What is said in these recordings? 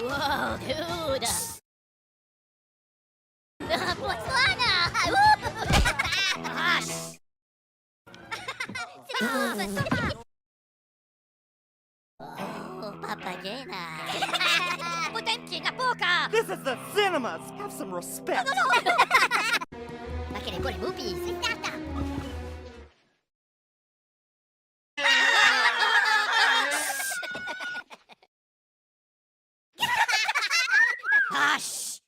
Wow, dude! Botswana! Hush! Oh, Papagena! Potemkin na poka! This is the cinemas! Have some respect! Ma che le buone movies! Stata! Hush!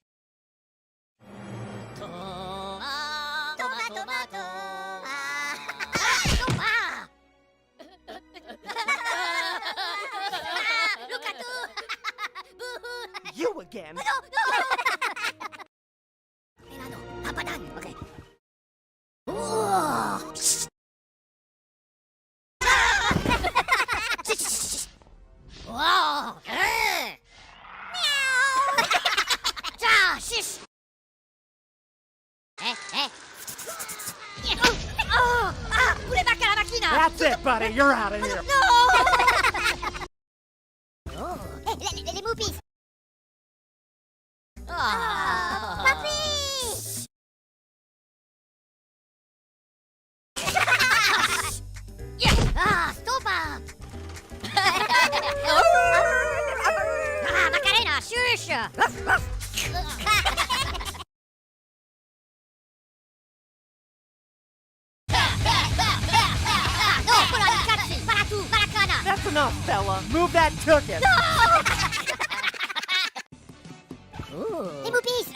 Tomato! Look at you! You again! No! Milano, papadan, okay. Wow! Meow! Shish! Pure bacca la macchina! That's it, buddy! You're out of here! No! Oh, les movies! Papi! Stoppa! Macarena, shush! No, quello di cazzi! Para tu, maracana! That's enough, fella! Move that tookin'! Les movies!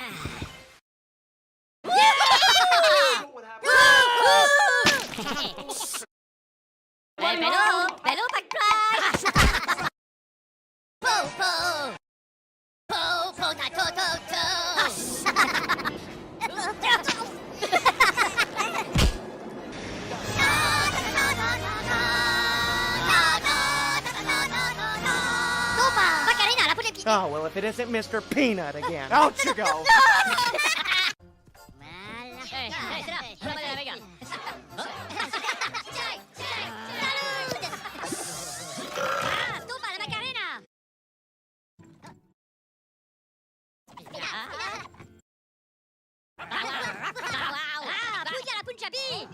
Bello, backflash! Macarena, la pone Oh, well, if it isn't Mr. Peanut again. Out you go! Stupa, la Macarena! Puja la Punjabi!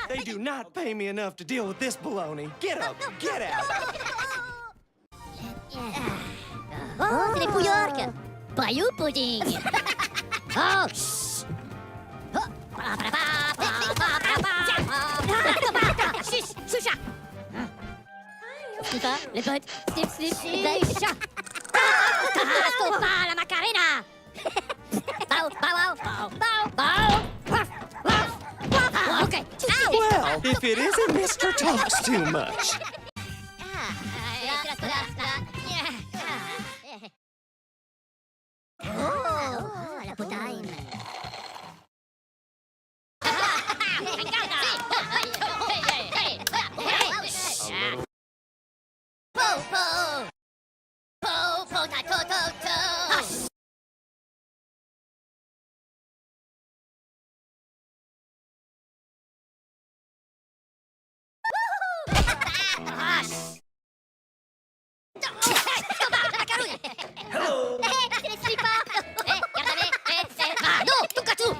They do not pay me enough to deal with this baloney. Get up! Get out! Oh, c'est les Pouyork! Bayou pudding! Oh, shh! Shush, shusha! Stoppa, les potes! Snip, chat! Stoppa, la Macarena! Bow! Okay. Well, if it isn't Mr. Talks Too Much. Oh, la potaine. Hello! C'est les slippers! Regardez! Ah, non! Tonkatsu!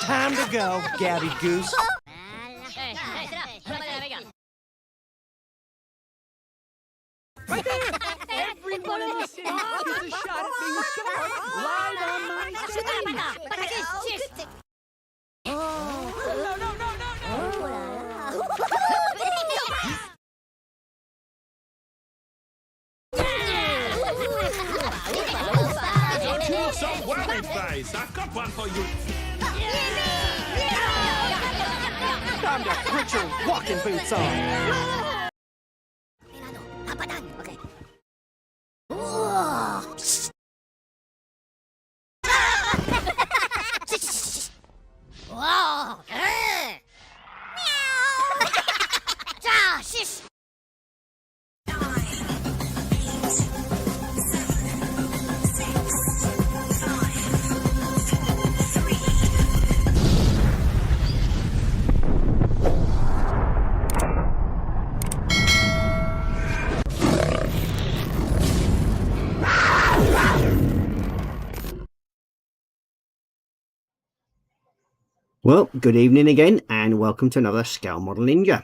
Time to go, Gabby Goose. Right there! Everyone in the city gets a shot at being short live on my screen! No! Don't you look so worried, face? I've got one for you. Time to put your walking boots on. Milano, papadan, okay. Wow! Meow! Well, good evening again, and welcome to another Scale Model Ninja.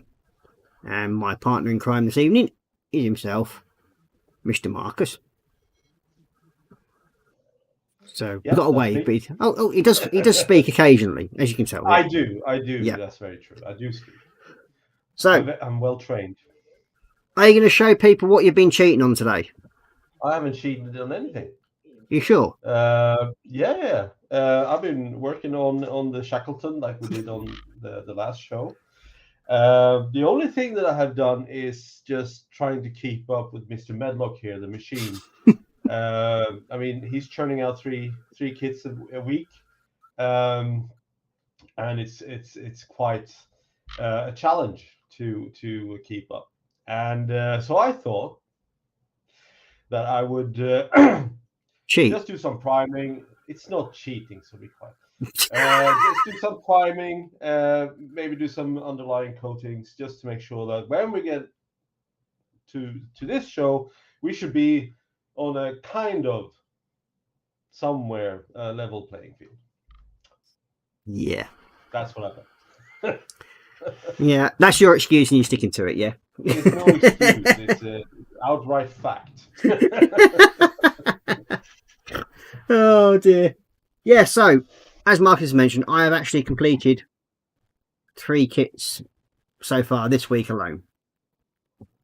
And my partner in crime this evening is himself, Mr. Marcus. So Yeah, we've got a that's wave, me. but he does speak occasionally, as you can tell. I do. Yeah. That's very true. I do speak. So, I'm well trained. are you going to show people what you've been cheating on today? I haven't cheated on anything. You sure? Yeah. I've been working on the Shackleton like we did on the last show. The only thing that I have done is just trying to keep up with Mr. Medlock here, the machine. I mean, he's churning out three kits a week, and it's quite a challenge to keep up. And so I thought that I would Cheat. just do some priming. It's not cheating, so be quiet. Just do some priming, maybe do some underlying coatings, just to make sure that when we get to this show, we should be on a kind of somewhere level playing field. Yeah. That's what I've done. Yeah, that's your excuse and you're sticking to it, yeah? It's no excuse. It's an outright fact. Oh, dear. Yeah, so, as Marcus mentioned, I have actually completed 3 kits so far this week alone.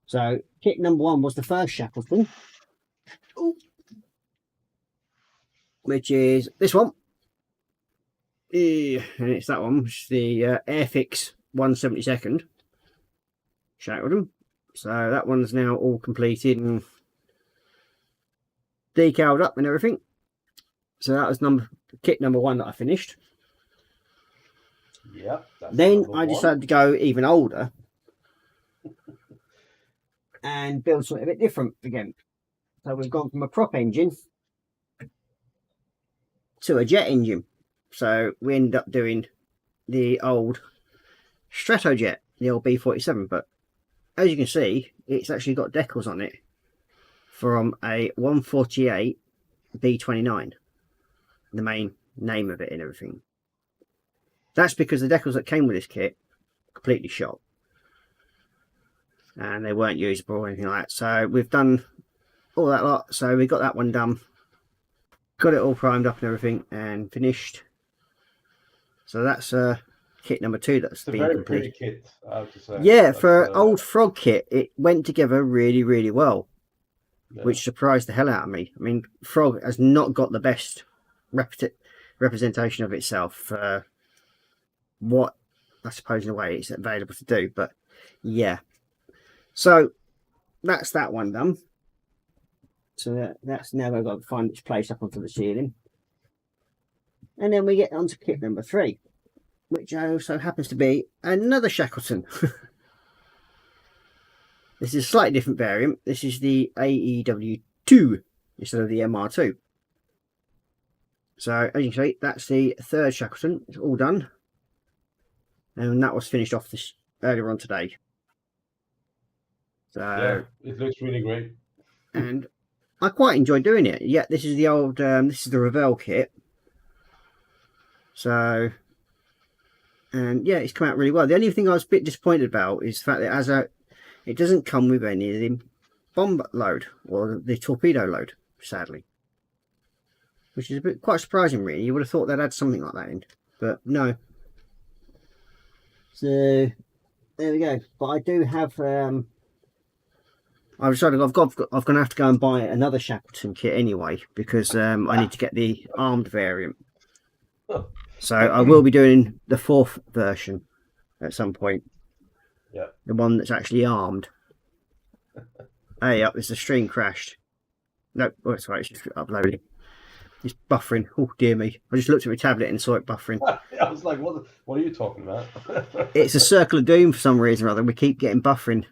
So, kit number 1 was the first Shackleton, which is this one. And it's that one, which is the Airfix 172nd Shackleton. So that one's now all completed and decaled up and everything. So that was kit number 1 that I finished. Yep. Then I decided to go even older and build something a bit different again. So we've gone from a prop engine to a jet engine. So we ended up doing the old Stratojet, the old B-47, but as you can see, it's actually got decals on it from a 148 B-29, the main name of it and everything. That's because the decals that came with this kit completely shot and they weren't usable or anything like that. So we've done all that lot. So we got that one done, got it all primed up and everything and finished. So that's kit number 2 that's been very completed. pretty kit, I have to say. Yeah, for an old Frog kit, it went together really, really well, which surprised the hell out of me. I mean, Frog has not got the best representation of itself for what I suppose in a way it's available to do, but yeah. So that's that one done. So that's now got to find its place up onto the ceiling. And then we get on to kit number 3, which also happens to be another Shackleton. This is a slightly different variant. This is the AEW2 instead of the MR2. So as you can see, that's the 3rd Shackleton. It's all done. And that was finished off earlier on today. So yeah, it looks really great. And I quite enjoy doing it. Yeah, this is the old, this is the Revell kit. So, and yeah, it's come out really well. The only thing I was a bit disappointed about is the fact that it doesn't come with any of the bomb load or the torpedo load, sadly. Which is quite surprising, really. You would have thought they'd had something like that in, but no. So there we go. But I do have. I've decided I'm going to have to go and buy another Shackleton kit anyway because I need to get the armed variant. So I will be doing the 4th version at some point. Yeah. The one that's actually armed. Hey, up! There's a stream crashed. No, oh, it's right. It's just uploading. It's buffering. Oh dear me! I just looked at my tablet and saw it buffering. I was like, "What are you talking about?" It's a circle of doom for some reason or other. We keep getting buffering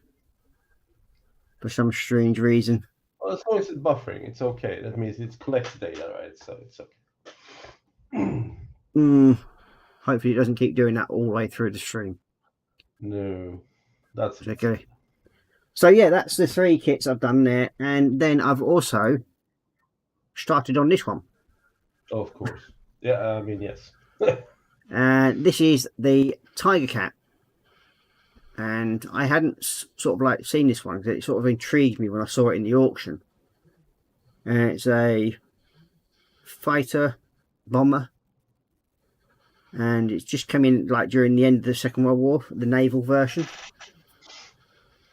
for some strange reason. Well, as long as it's buffering, it's okay. That means it collects data, right? So it's okay. Hopefully, it doesn't keep doing that all the way through the stream. No, that's okay. So yeah, that's the 3 kits I've done there, and then I've also started on this one. Of course. Yeah, I mean, yes. This is the Tiger Cat. And I hadn't sort of like seen this one because it sort of intrigued me when I saw it in the auction. It's a fighter bomber, and it's just come in like during the end of the Second World War, the naval version.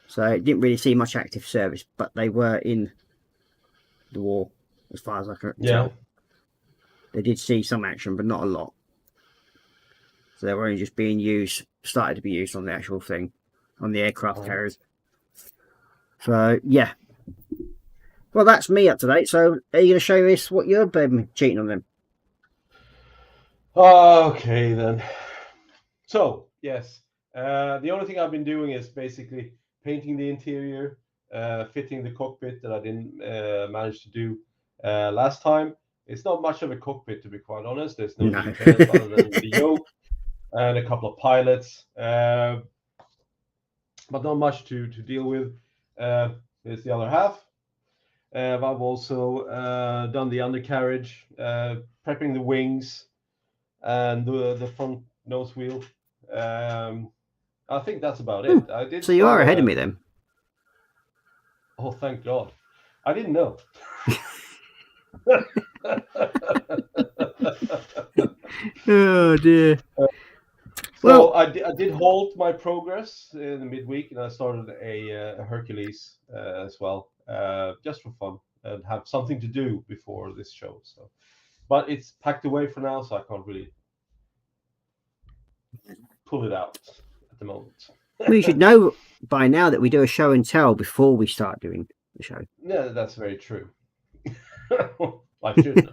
So it didn't really see much active service, but they were in the war as far as I can tell. They did see some action, but not a lot. So they were only just being used, started to be used on the actual thing, on the aircraft carriers. So, yeah. Well, that's me up to date. So, are you going to show us what you're cheating on them? Okay, then. So, yes. The only thing I've been doing is basically painting the interior, fitting the cockpit that I didn't manage to do last time. It's not much of a cockpit, to be quite honest. There's no details other than the yoke and a couple of pilots, but not much to deal with. Here's the other half. I've also done the undercarriage, prepping the wings and the front nose wheel. I think that's about it. I did. So you are ahead of me then. Oh, thank God! I didn't know. Oh dear. So I did halt my progress in the midweek, and I started a Hercules as well, just for fun and have something to do before this show. So, but it's packed away for now, so I can't really pull it out at the moment. We should know by now that we do a show and tell before we start doing the show. Yeah, that's very true. I should know.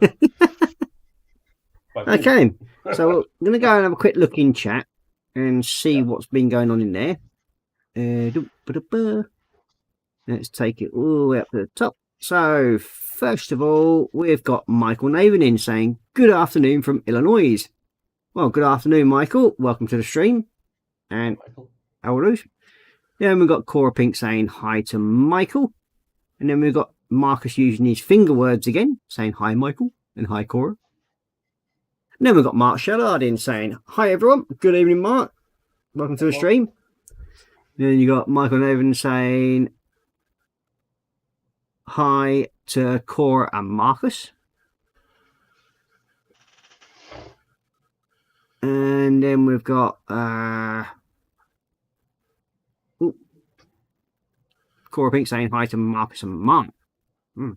Okay, so we're going to go and have a quick look in chat and see what's been going on in there. Let's take it all the way up to the top. So, first of all, we've got Michael Naven in saying, good afternoon from Illinois. Well, good afternoon, Michael. Welcome to the stream. And Elrose. Then we've got Cora Pink saying hi to Michael. And then we've got Marcus using his finger words again, saying hi, Michael, and hi, Cora. And then we've got Mark Shellard in saying, hi, everyone. Good evening, Mark. Welcome to the stream. Then you got Michael Naven saying hi to Cora and Marcus. And then we've got Cora Pink saying hi to Marcus and Mark. Oh,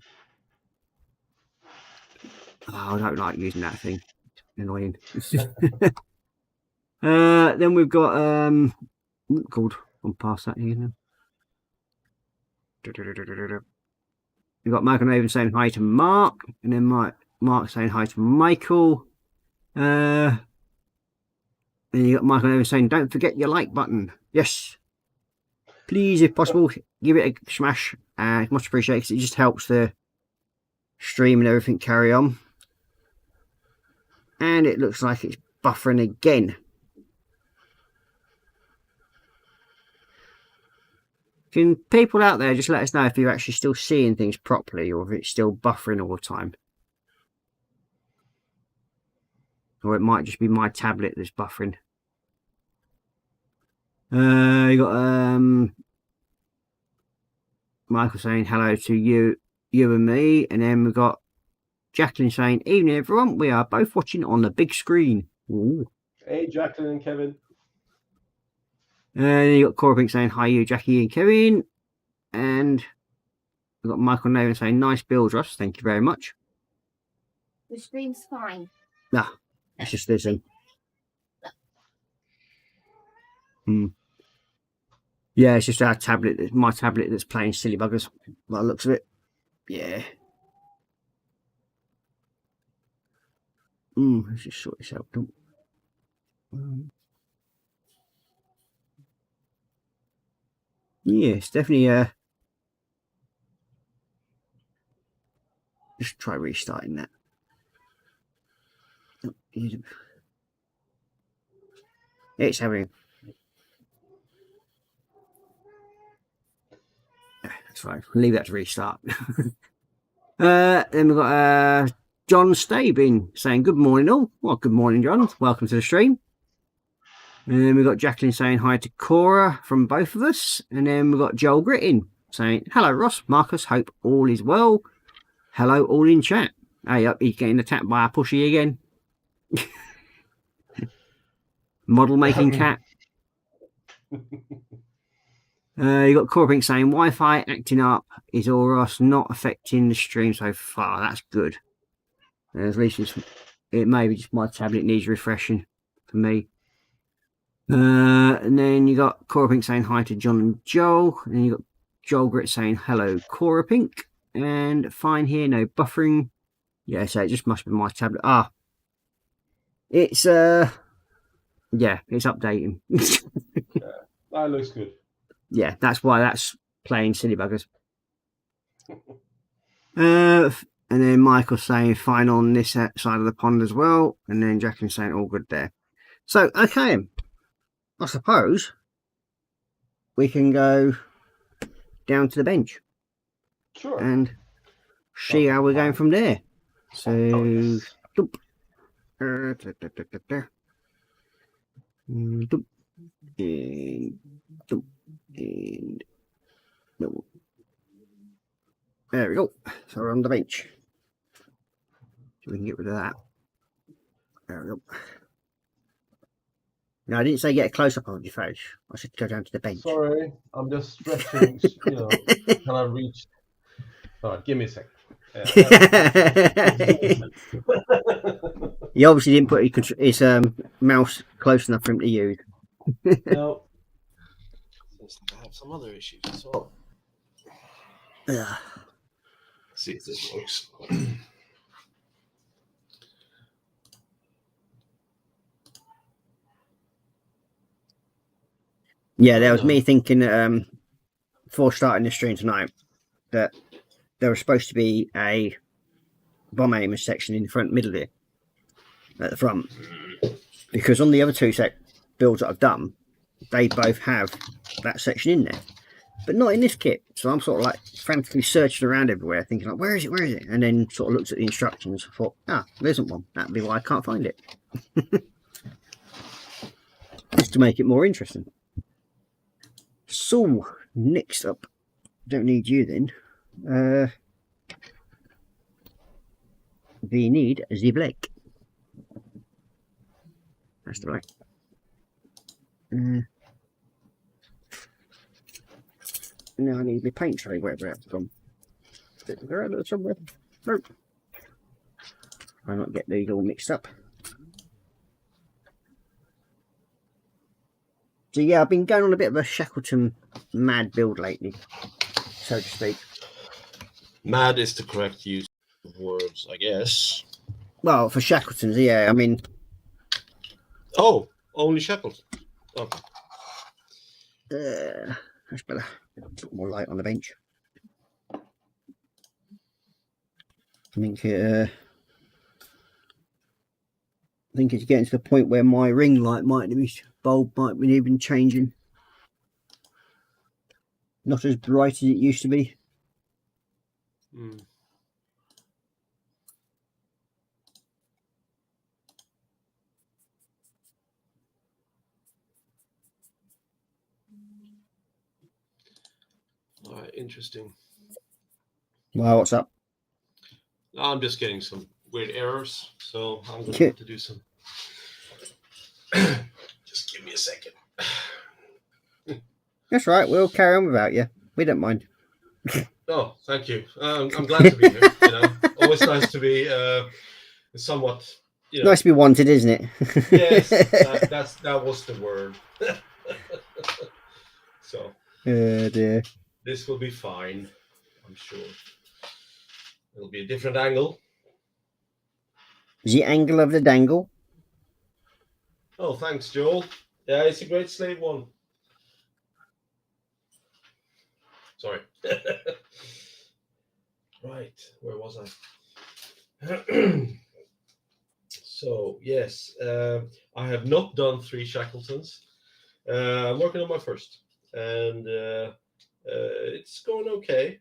I don't like using that thing. It's annoying. Then we've got called on past that here now. We've got Michael Naven saying hi to Mark, and then Mark saying hi to Michael. Then you got Michael Naven saying, don't forget your like button. Yes. Please, if possible, give it a smash. It's much appreciated because it just helps the stream and everything carry on. And it looks like it's buffering again. Can people out there just let us know if you're actually still seeing things properly or if it's still buffering all the time? Or it might just be my tablet that's buffering. You got Michael saying hello to you and me, and then we've got Jacqueline saying, evening everyone, we are both watching on the big screen. Ooh. Hey, Jacqueline and Kevin. And then you got Cora Pink saying hi you, Jackie and Kevin. And we've got Michael Naven saying nice build, Russ. Thank you very much. The stream's fine. Nah, it's just this thing. Yeah, it's just our tablet, my tablet that's playing silly buggers by the looks of it. Yeah. Let's just sort this out. Yeah, it's definitely just try restarting that. It's having. That's right. Leave that to restart. Then we've got John Stabin saying good morning all. Well, good morning, John. Welcome to the stream. And then we've got Jacqueline saying hi to Cora from both of us. And then we've got Joel Grittin saying, hello, Ross, Marcus, hope all is well. Hello, all in chat. Hey, up, he's getting attacked by a pushy again. Model making cat. You got Cora Pink saying Wi-Fi acting up is all Ross, not affecting the stream so far. That's good. At least it may be just my tablet needs refreshing for me. And then you got Cora Pink saying hi to John and Joel. And then you got Joel Grit saying hello, Cora Pink. And fine here, no buffering. Yeah, so it just must be my tablet. Ah, it's yeah, it's updating. That looks good. Yeah, that's why that's playing silly buggers. And then Michael saying fine on this side of the pond as well. And then Jacqueline saying all good there. So, okay. I suppose we can go down to the bench. Sure. And see how we're going from there. So, dump. Dump. And dump. And no. There we go. So we're on the bench. So we can get rid of that. There we go. No, I didn't say get a close up on your face. I said go down to the bench. Sorry, I'm just stretching. Can I reach? All right, give me a second. He obviously didn't put his mouse close enough for him to use. No. I have some other issues as well. See if this works. Yeah, that was me thinking before starting the stream tonight that there was supposed to be a bomb aimer section in the front middle here at the front, because on the other two builds that I've done, they both have that section in there, but not in this kit. So I'm sort of like frantically searching around everywhere, thinking like, where is it? And then sort of looked at the instructions, thought, there isn't one. That'd be why I can't find it. Just to make it more interesting. So next up, don't need you then. We need the black. That's the black. Now I need my paint tray, wherever it's gone. Is it around there somewhere? Nope. I'll not get these all mixed up. So yeah, I've been going on a bit of a Shackleton mad build lately, so to speak. Mad is the correct use of words, I guess. Well, for Shackletons, yeah, I mean... Oh, only Shackleton. Okay. That's better. Put more light on the bench. I think it's getting to the point where my ring light bulb might be even changing. Not as bright as it used to be. All right, interesting. Well, what's up? I'm just getting some weird errors, so I'm going to have to do some. Just give me a second. That's right. We'll carry on without you. We don't mind. Oh, thank you. I'm glad to be here. Always nice to be somewhat. Nice to be wanted, isn't it? Yes, that was the word. So. Dear. This will be fine, I'm sure. It'll be a different angle. The angle of the dangle. Oh, thanks, Joel. Yeah, it's a great slave one. Sorry. Right, where was I? So, yes, I have not done 3 Shackletons. I'm working on my first, and it's going okay.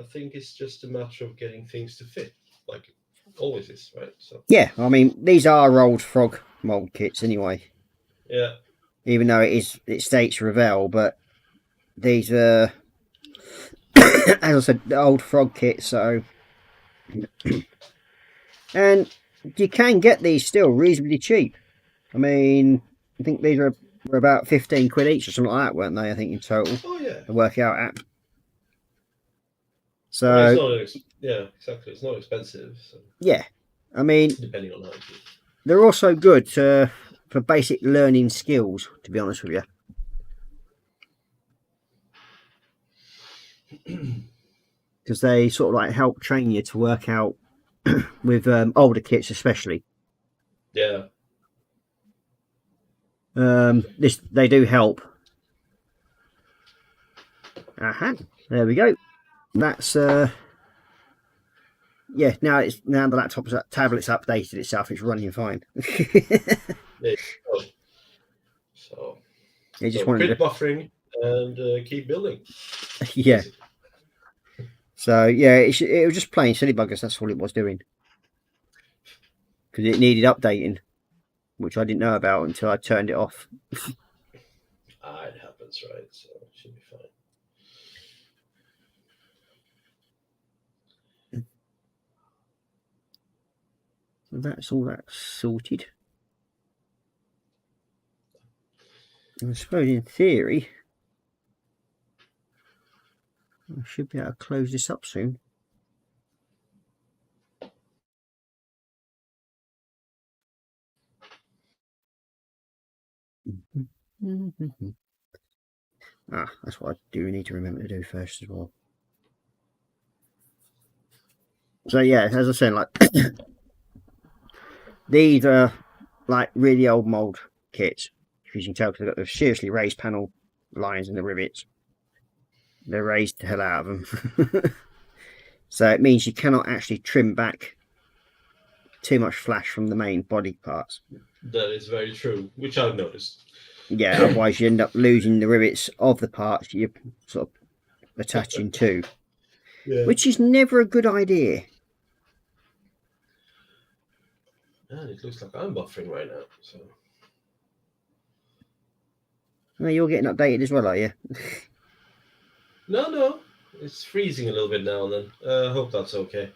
I think it's just a matter of getting things to fit, like it always is, right? So Yeah, I mean, these are old Frog mold kits anyway. yeah, Even though it states Revell, but these are, as I said, the old Frog kits. So, and you can get these still reasonably cheap. I mean, I think these were about 15 quid each or something like that, weren't they? I think in total oh yeah. to work out at. I mean, it's So not yeah, exactly. It's not expensive, so yeah, I mean, depending on how you do it. they're also good for basic learning skills. To be honest with you, because they sort of like help train you to work out with older kits, especially. Yeah. They do help. Aha, there we go. That's yeah. Now the tablet's updated itself. It's running fine. There you go. So It just so wanted quit to, buffering and keep building. yeah. basically. So yeah, it was just playing silly buggers. That's all it was doing. Because it needed updating, which I didn't know about until I turned it off. It happens, right? So it should be fine. That's all that's sorted. I suppose in theory, I should be able to close this up soon. That's what I do need to remember to do first as well. So yeah, as I said, like these are like really old mold kits, as you can tell, because they've got the seriously raised panel lines and the rivets. They're raised the hell out of them. So it means you cannot actually trim back too much flash from the main body parts. That is very true, which I've noticed. Yeah, otherwise you end up losing the rivets of the parts you're sort of attaching to, Yeah. which is never a good idea. And it looks like I'm buffering right now. So No, you're getting updated as well, are you? no, it's freezing a little bit now and then. I hope that's okay.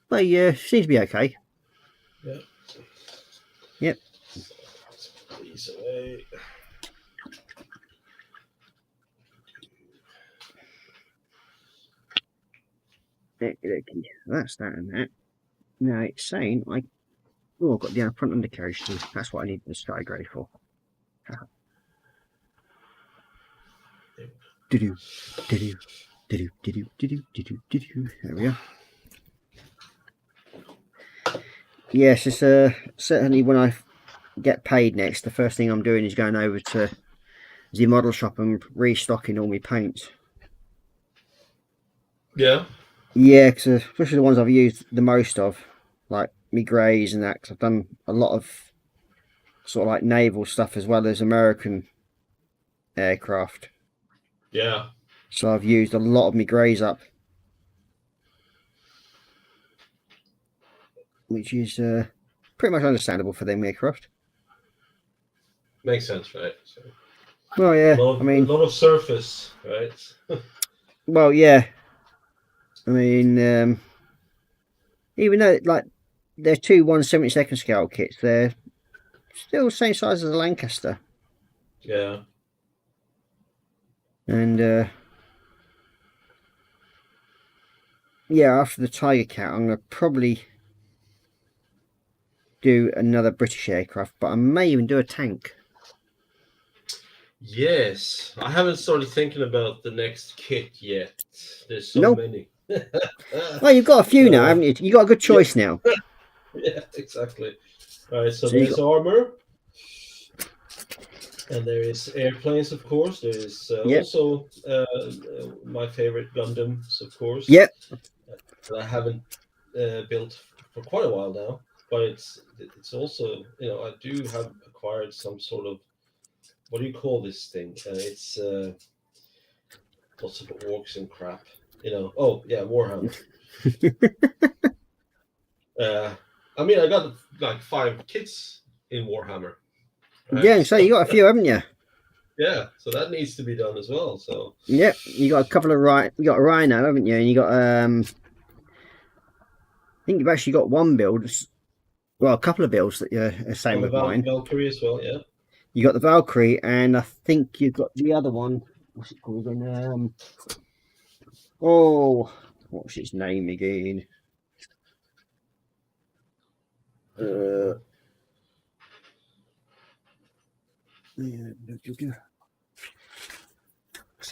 Well, yeah, seems to be okay. Yeah. Yep. Let's put these away. Okay, that's that and that. Now it's saying I've got the front undercarriage too. That's what I need the sky grey for. Do-do, do-do, do-do, do-do, do-do, do-do, do-do. There we are. Yes, it's certainly when I get paid next, the first thing I'm doing is going over to the model shop and restocking all my paints. Yeah. Yeah, because especially the ones I've used the most of, like me greys and that, because I've done a lot of sort of like naval stuff as well as American aircraft. Yeah. So I've used a lot of me greys up, which is pretty much understandable for them aircraft. Makes sense, right? So, Well, yeah, a lot of surface, right? well, yeah. I mean, even though like they're two 1/72 scale kits, they're still the same size as a Lancaster. Yeah. And yeah, after the Tiger Cat, I'm gonna probably do another British aircraft, but I may even do a tank. Yes, I haven't started thinking about the next kit yet. There's so Nope. many. Well, you've got a few now, haven't you? You got a good choice now. Yeah, exactly. All right, so So you there's armor, and there is airplanes, of course. There is Yep. also my favorite Gundams, of course. Yep. That I haven't built for quite a while now, but it's also, you know, I do have acquired some sort of, what do you call this thing? It's lots of orcs and crap. Oh yeah, Warhammer. I mean, I got like 5 kits in Warhammer. Right? Yeah, so you got a few, haven't you? Yeah, so that needs to be done as well. So Yep, you got a couple of you got a Rhino, haven't you? And you got I think you've actually got one build, well, a couple of builds that you're the same with mine. Valkyrie as well, yeah. You got the Valkyrie, and I think you've got the other one. What's it called again? What's its name again? So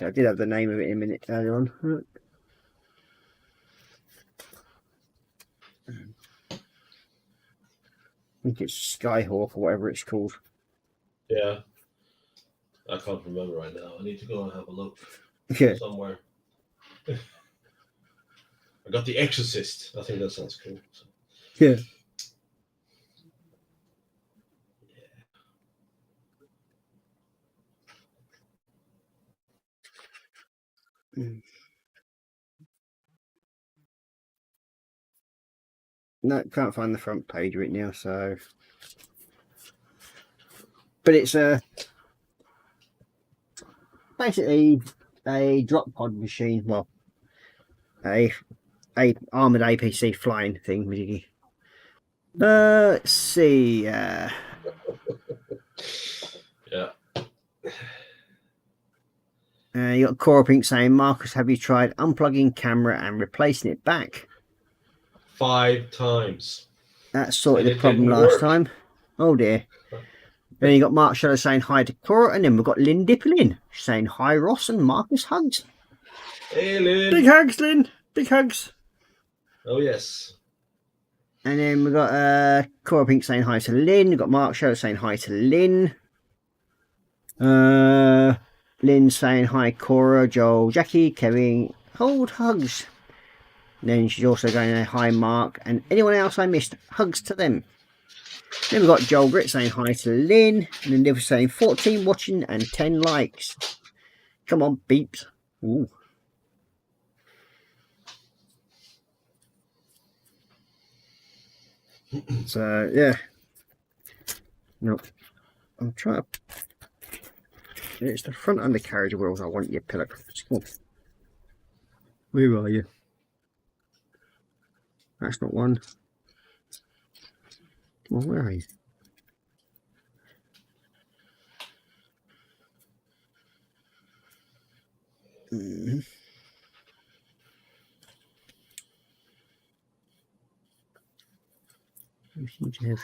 I did have the name of it in a minute earlier on. I think it's Skyhawk or whatever it's called. Yeah. I can't remember right now. I need to go and have a look Yeah. somewhere. I got the Exorcist. I think that sounds cool. So. Yeah. No, can't find the front page right now, so. But it's basically a drop pod machine. Well, a armored APC flying thing, really. Let's see. Yeah. You got Cora Pink saying, Marcus, have you tried unplugging camera and replacing it back? 5 times. That sorted And the it problem didn't last work. time. Oh dear. Then you got Mark Shadow saying hi to Cora, and then we've got Lynn Dipplin saying hi, Ross, and Marcus hugs. Hey, Lynn. Big hugs, Lynn. Big hugs. Oh, yes. And then we've got Cora Pink saying hi to Lynn. We've got Mark Shadow saying hi to Lynn. Lynn saying hi, Cora, Joel, Jackie, Kevin. Hold hugs. And then she's also going hi, Mark, and anyone else I missed. Hugs to them. Then we've got Joel Grit saying hi to Lynn. And then they were saying 14 watching and 10 likes. Come on, beeps. Ooh. So, yeah. No. I'm trying to... It's the front undercarriage wheels I want you, pillar. Come on. Where are you? That's not one. Well, where are you? We seem to have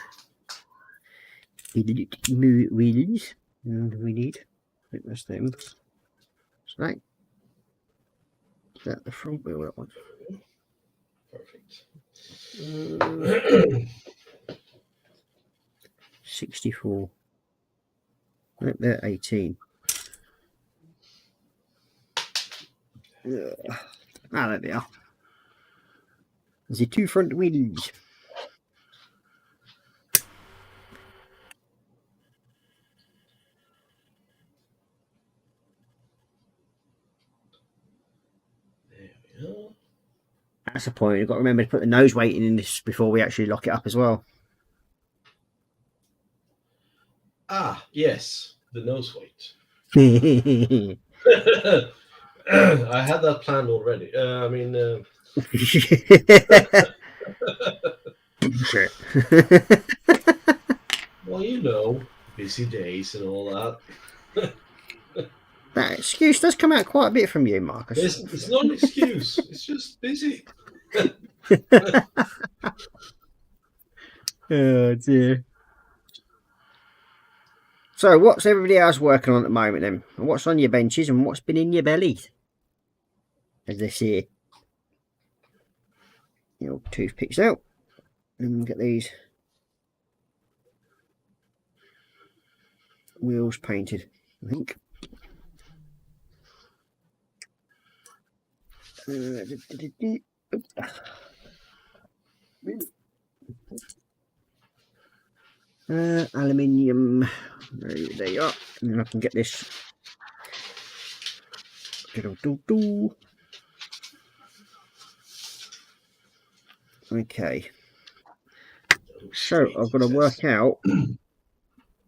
wheelies. And we need. I think that's them. So that. Is that the front wheel? That one. Perfect. 64. I think they're 18. There they are. The 2 front wheels. There we go. That's the point. You've got to remember to put the nose weighting in this before we actually lock it up as well. Ah, yes. The nose weight. Shit. I had that planned already. Well, busy days and all that. That excuse does come out quite a bit from you, Marcus. It's not an excuse. It's just busy. Oh dear. So, what's everybody else working on at the moment then? What's on your benches and what's been in your bellies? As they say. Your toothpicks out. And get these wheels painted, I think. Aluminium. There you are. And then I can get this. Okay. So I've got to work out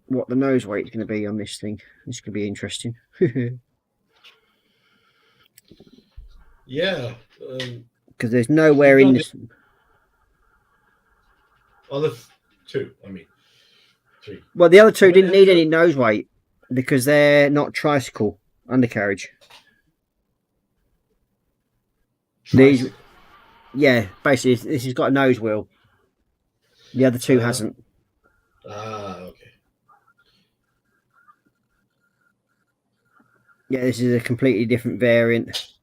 what the nose weight is going to be on this thing. This could be interesting. Yeah. Because there's nowhere in this. Other two, I mean. 3. Well, the other two didn't need any nose weight because they're not tricycle undercarriage. These, yeah, basically this has got a nose wheel. The other two hasn't. Okay. Yeah, this is a completely different variant.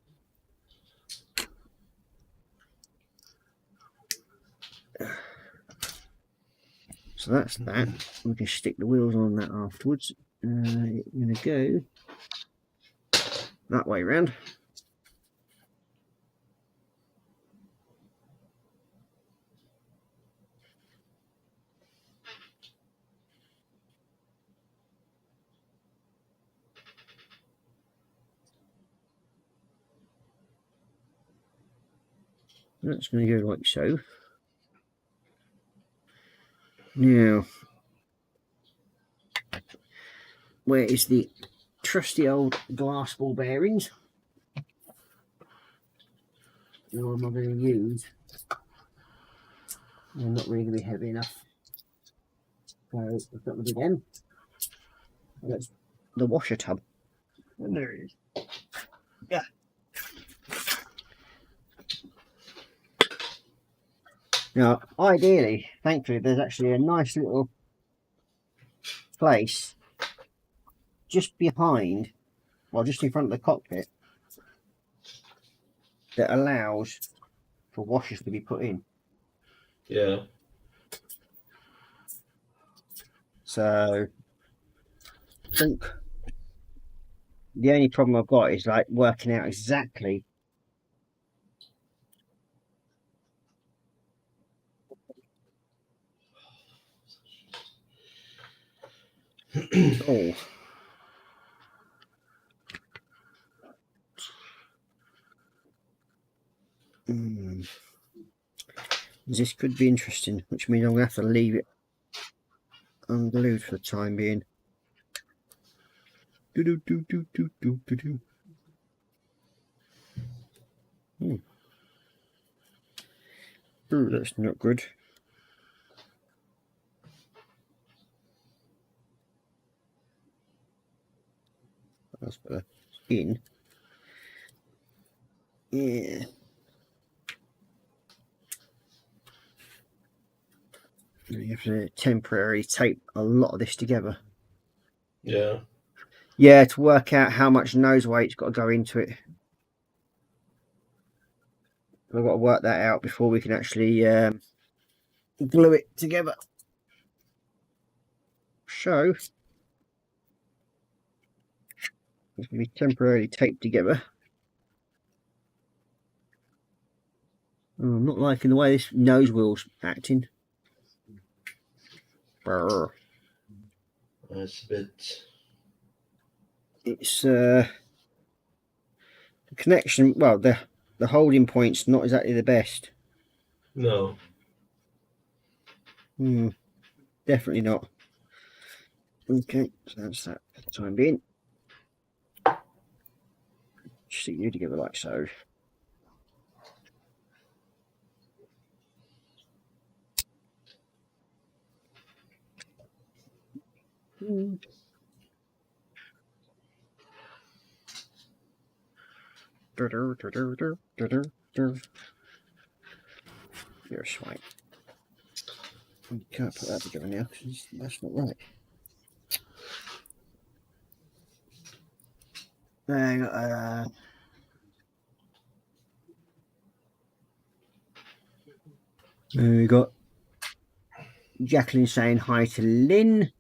So that's that. We can stick the wheels on that afterwards. I'm going to go that way around. That's going to go like so. Now, where is the trusty old glass ball bearings? What am I going to use? They're not really going to be heavy enough. So I've got them again. That's the washer tub. And there it is. Yeah. Now, ideally, thankfully, there's actually a nice little place just behind, well, just in front of the cockpit, that allows for washers to be put in. Yeah. So, I think the only problem I've got is like working out exactly oh. This could be interesting, which means I'm going to have to leave it unglued for the time being. Ooh, that's not good. That's better. In. Yeah. You have to temporarily tape a lot of this together. Yeah. Yeah, to work out how much nose weight's got to go into it. We've got to work that out before we can actually glue it together. So it's going to be temporarily taped together. Oh, I'm not liking the way this nose wheel's acting. Brr. That's a bit. It's the connection. Well, the holding point's not exactly the best. No. Definitely not. Okay, so that's that for the time being. Stick you together like so. You're a swipe. You can't put that together now because that's not right. We got Jacqueline saying hi to Lynn.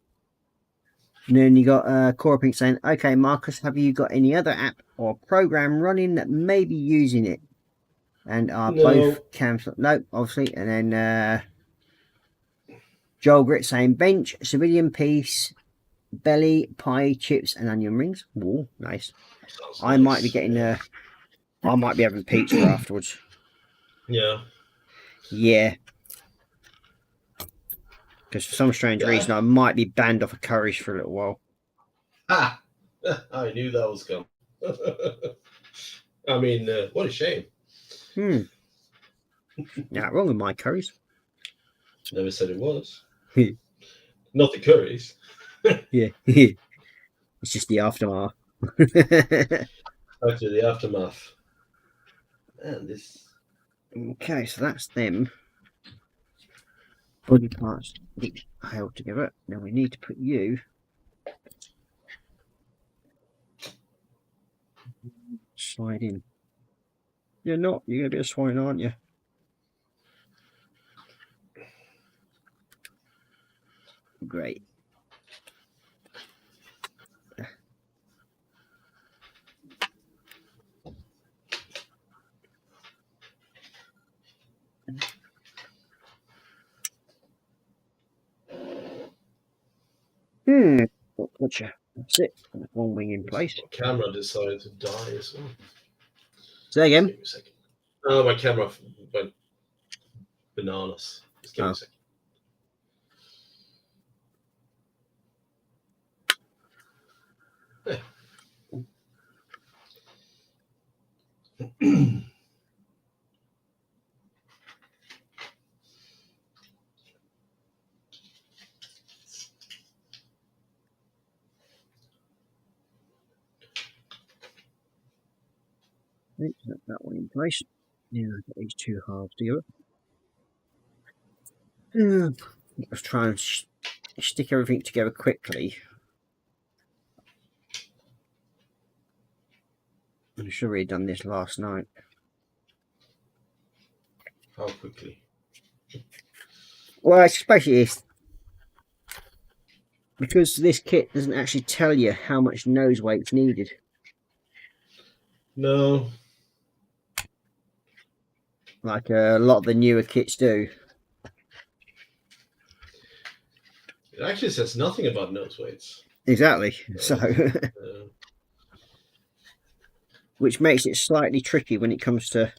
And then you got Cora Pink saying, okay, Marcus, have you got any other app or program running that may be using it? And are both cancelled? No, obviously. And then Joel Grit saying, bench, civilian piece, belly, pie, chips, and onion rings. Ooh, nice. I might be getting I might be having pizza afterwards. Yeah. Yeah. Because for some strange reason, I might be banned off of Courage for a little while. Ah, I knew that was coming. I mean, what a shame. Nah, wrong with my Curries. Never said it was. Not the curries. Yeah. It's just the aftermath. After the aftermath. Man, this. Okay, so that's them. Body parts held together. Now we need to put you. Slide in. You're not. You're going to be a swine, aren't you? Great. Gotcha. That's it. One wing in place. My camera decided to die as well. Say again. Give me a second. Oh, my camera went bananas. Just give me a second. That one in place. Yeah, get these two halves together. Let's try and stick everything together quickly. I should have already done this last night. How quickly? Well, it's basically because this kit doesn't actually tell you how much nose weight's needed. No. Like a lot of the newer kits do. It actually says nothing about nose weights. Exactly. So, which makes it slightly tricky when it comes to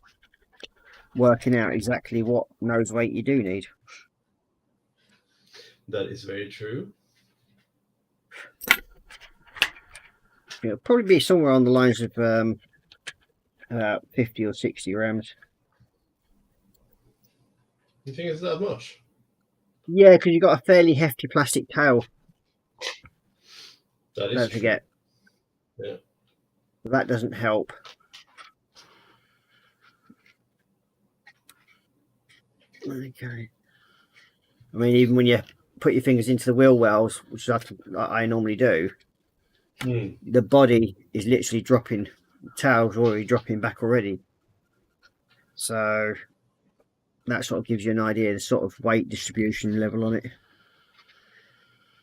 working out exactly what nose weight you do need. That is very true. It'll probably be somewhere on the lines of about 50 or 60 grams. You think it's that much? Yeah, because you've got a fairly hefty plastic tail. That is Don't true. forget. Yeah. That doesn't help. Okay. I mean, even when you put your fingers into the wheel wells, which I normally do, the body is literally dropping. The tail's already dropping back already. So that sort of gives you an idea of the sort of weight distribution level on it.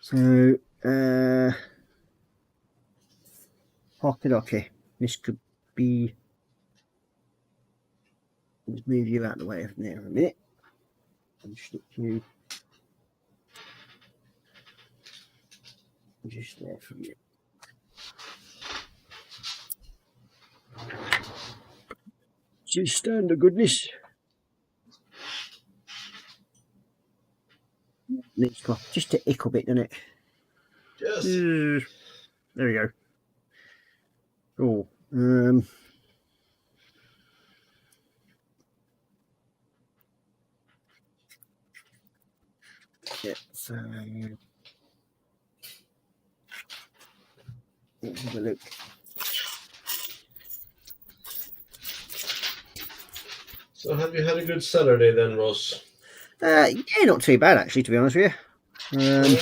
So, okie. This could be. Let's move you out of the way from there a minute. And stick you just there from you. Just standard goodness. Needs just a ickle bit, doesn't it? Yes. There we go. Oh, yeah. So let's have a look. So have you had a good Saturday then, Ross? Yeah, not too bad actually, to be honest with you.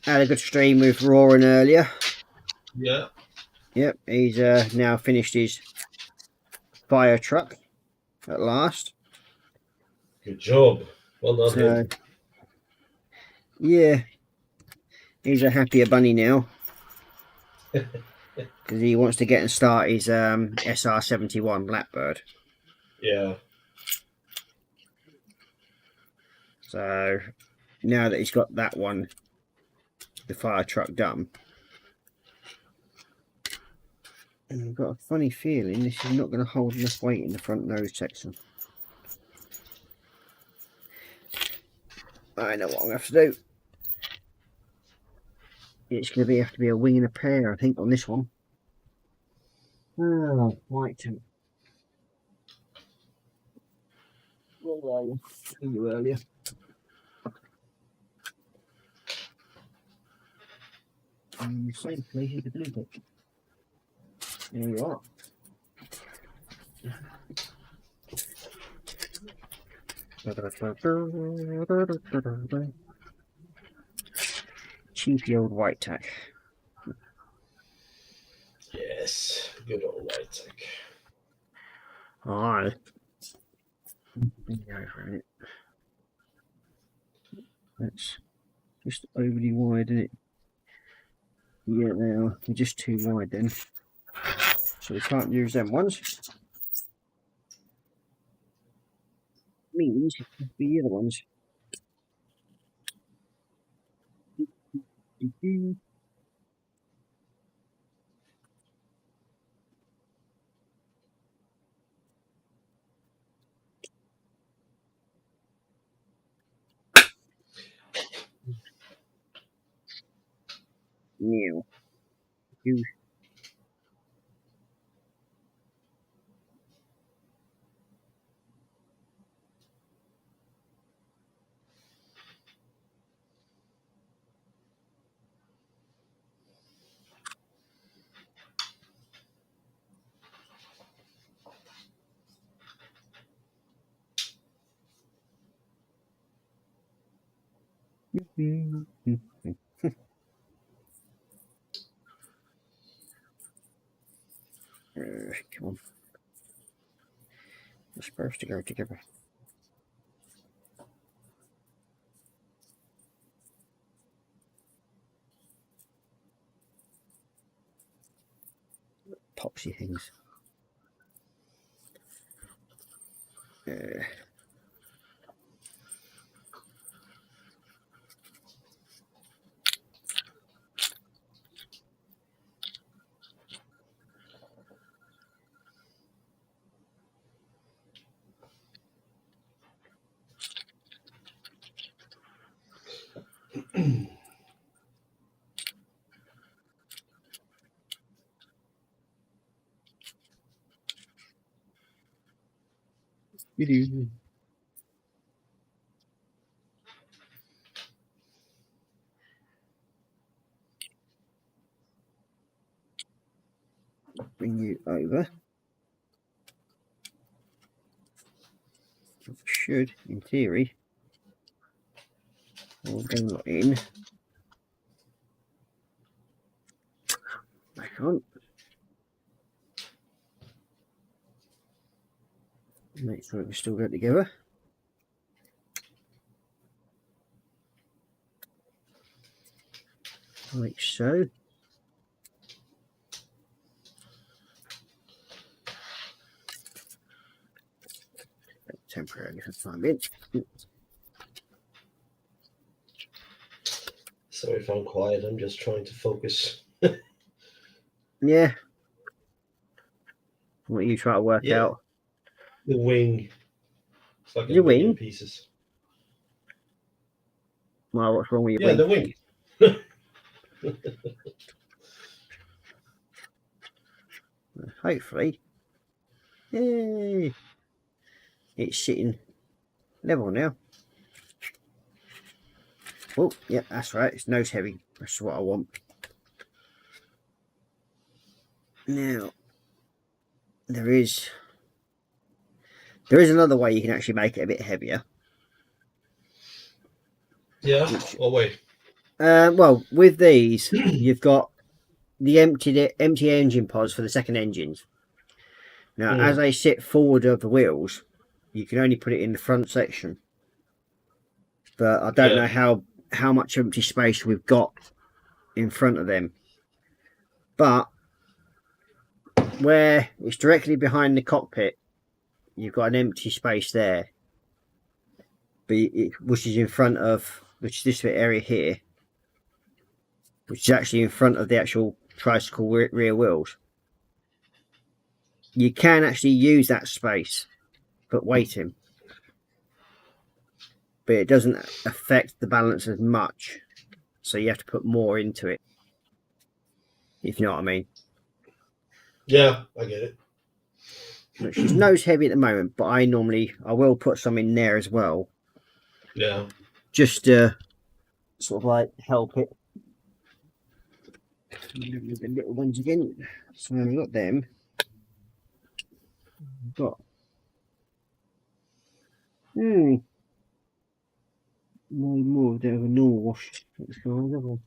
Had a good stream with Roaring earlier. Yeah. Yep, he's now finished his fire truck at last. Good job. Well done. So, yeah, he's a happier bunny now because he wants to get and start his SR71 Blackbird. Yeah. So now that he's got that one, the fire truck done, and I've got a funny feeling this is not going to hold enough weight in the front nose section. I know what I'm going to have to do. It's going to have to be a wing and a prayer, I think, on this one. Oh, right. Where are you? You earlier. Same place as the blue book. There you are. Cheapy old white tack. Yes, good old white tack. Alright. That's just overly wide, isn't it? Yeah, they are. They're just too wide then. So we can't use them ones. Means it could be the other ones. New. Use. Come on. They're supposed to go together. Popsy things. You do. Bring you over. Should, in theory, all go in. Back on. Make sure we still go together. Like so. Temporarily for 5 minutes. Sorry if I'm quiet, I'm just trying to focus. Yeah. What are you trying to work out? The wing. It's like The a million wing? pieces. Well, what's wrong with your Yeah, wing? the wing. Hopefully. Yay! It's sitting level now. Oh, yeah, that's right. It's nose heavy. That's what I want. Now, there is another way you can actually make it a bit heavier. Yeah. Oh wait. Well, with these, you've got the empty engine pods for the second engines. Now, as they sit forward of the wheels, you can only put it in the front section. But I don't know how much empty space we've got in front of them. But where it's directly behind the cockpit, you've got an empty space there, which is in front of, which is this area here, which is actually in front of the actual tricycle rear wheels. You can actually use that space, but waiting. but it doesn't affect the balance as much. So you have to put more into it, if you know what I mean. Yeah, I get it. But she's nose heavy at the moment, but I will put some in there as well, Yeah. just to sort of like help it. The little ones again. So we've got them. We've got no more of the normal wash. Let's go on another one.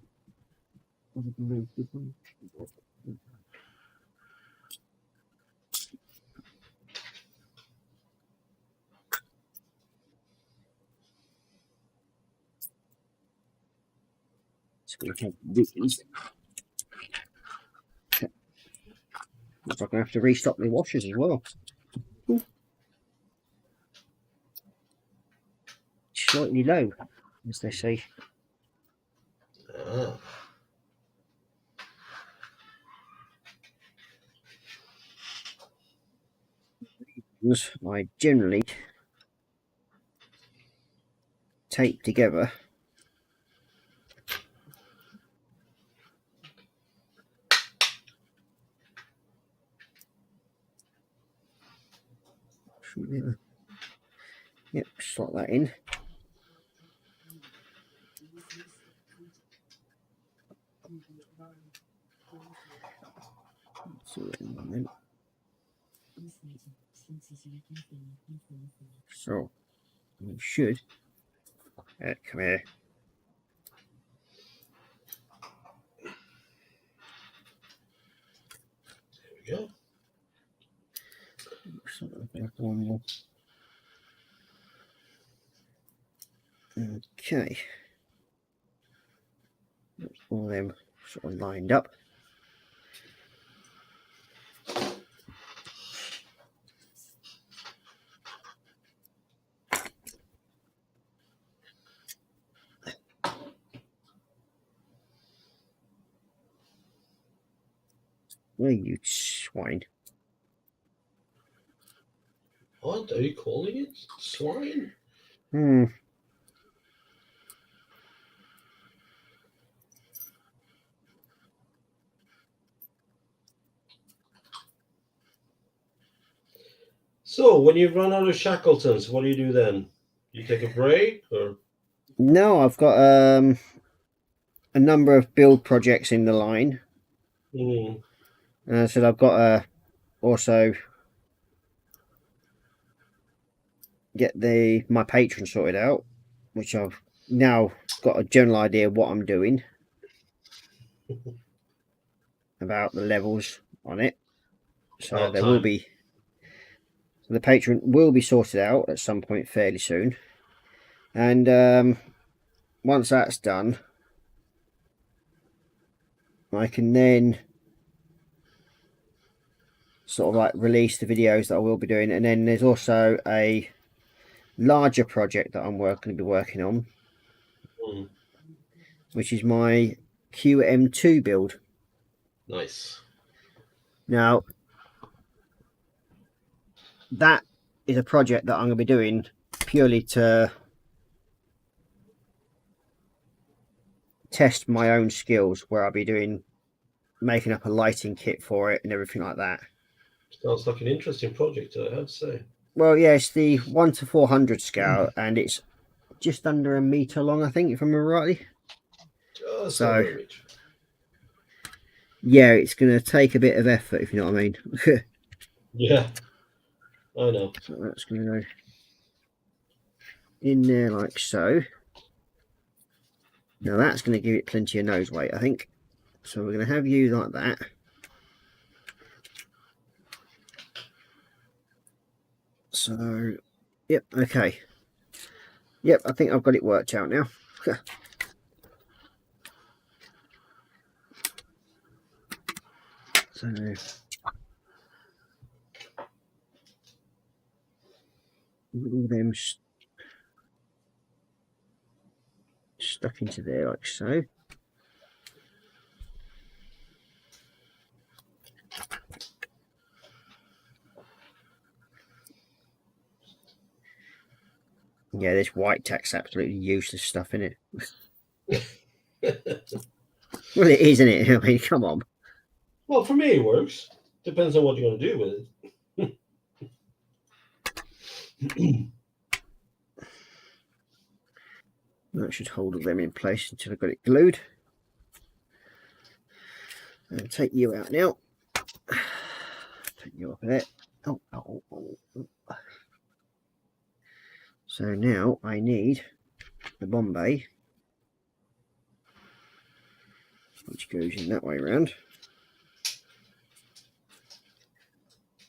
So we have these. Looks like I have to restock the washers as well. Slightly low, as they say. Ah. I generally tape together. Yep, slot that in. So we should come here. There we go. Okay, all them sort of lined up. Where you swine? What are you calling it? Swine? So, when you run out of Shackletons, what do you do then? You take a break, or? No, I've got a number of build projects in the line. So I've got to also get my patron sorted out, which I've now got a general idea of what I'm doing about the levels on it. So there will be, the patron will be sorted out at some point fairly soon, and once that's done, I can then sort of like release the videos that I will be doing. And then there's also a larger project that I'm going to be working on, which is my QM2 build. Nice. Now that is a project that I'm going to be doing purely to test my own skills, where I'll be making up a lighting kit for it and everything like that. Sounds like an interesting project, I have to say. Well, yeah, it's the 1:400 scale, and it's just under a meter long, I think, if I remember rightly. So, yeah, it's going to take a bit of effort, if you know what I mean. Yeah, I know. So that's going to go in there like so. Now that's going to give it plenty of nose weight, I think. So we're going to have you like that. So, yep, okay. Yep, I think I've got it worked out now. So, all them stuck into there like so. Yeah, this white tack's absolutely useless stuff, isn't it? Well, it is, isn't it? I mean, come on. Well, for me, it works. Depends on what you're going to do with it. That should hold all them in place until I've got it glued. I'll take you out now. Take you up there. Oh. So now I need the Bombay, which goes in that way around.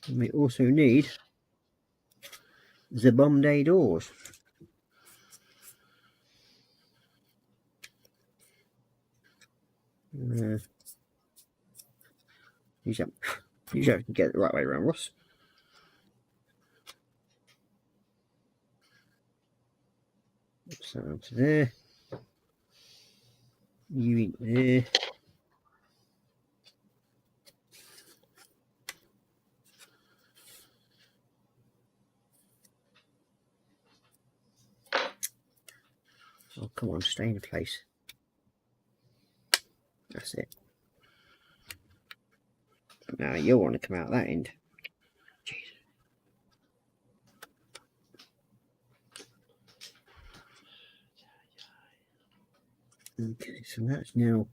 And we also need the Bombay doors. Use that to get it the right way around, Ross. So onto there. You in there. Oh, come on, stay in place. That's it. Now you'll want to come out that end. Jeez. Okay, so that's now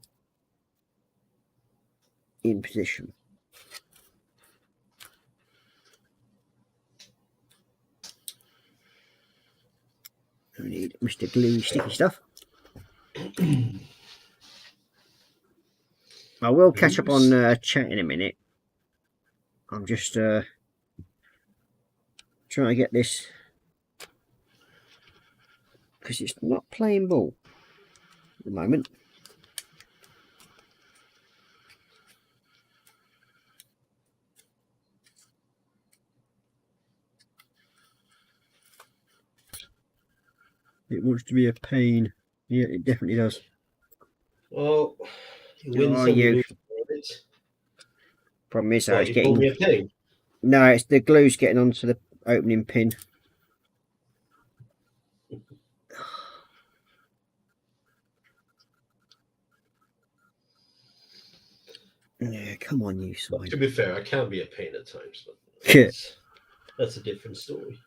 in position. We need Mr. Gluey sticky stuff. I will catch up on chat in a minute. I'm just trying to get this, because it's not playing ball at the moment. It wants to be a pain. Yeah, it definitely does. Well, you win Oh, some, you. lose some of it. Problem is, What, it's you called me getting. a pain? No, it's the glue's getting onto the opening pin. Yeah, come on, you Well, swine. to be fair, I can be a pain at times, but Yeah. that's a different story.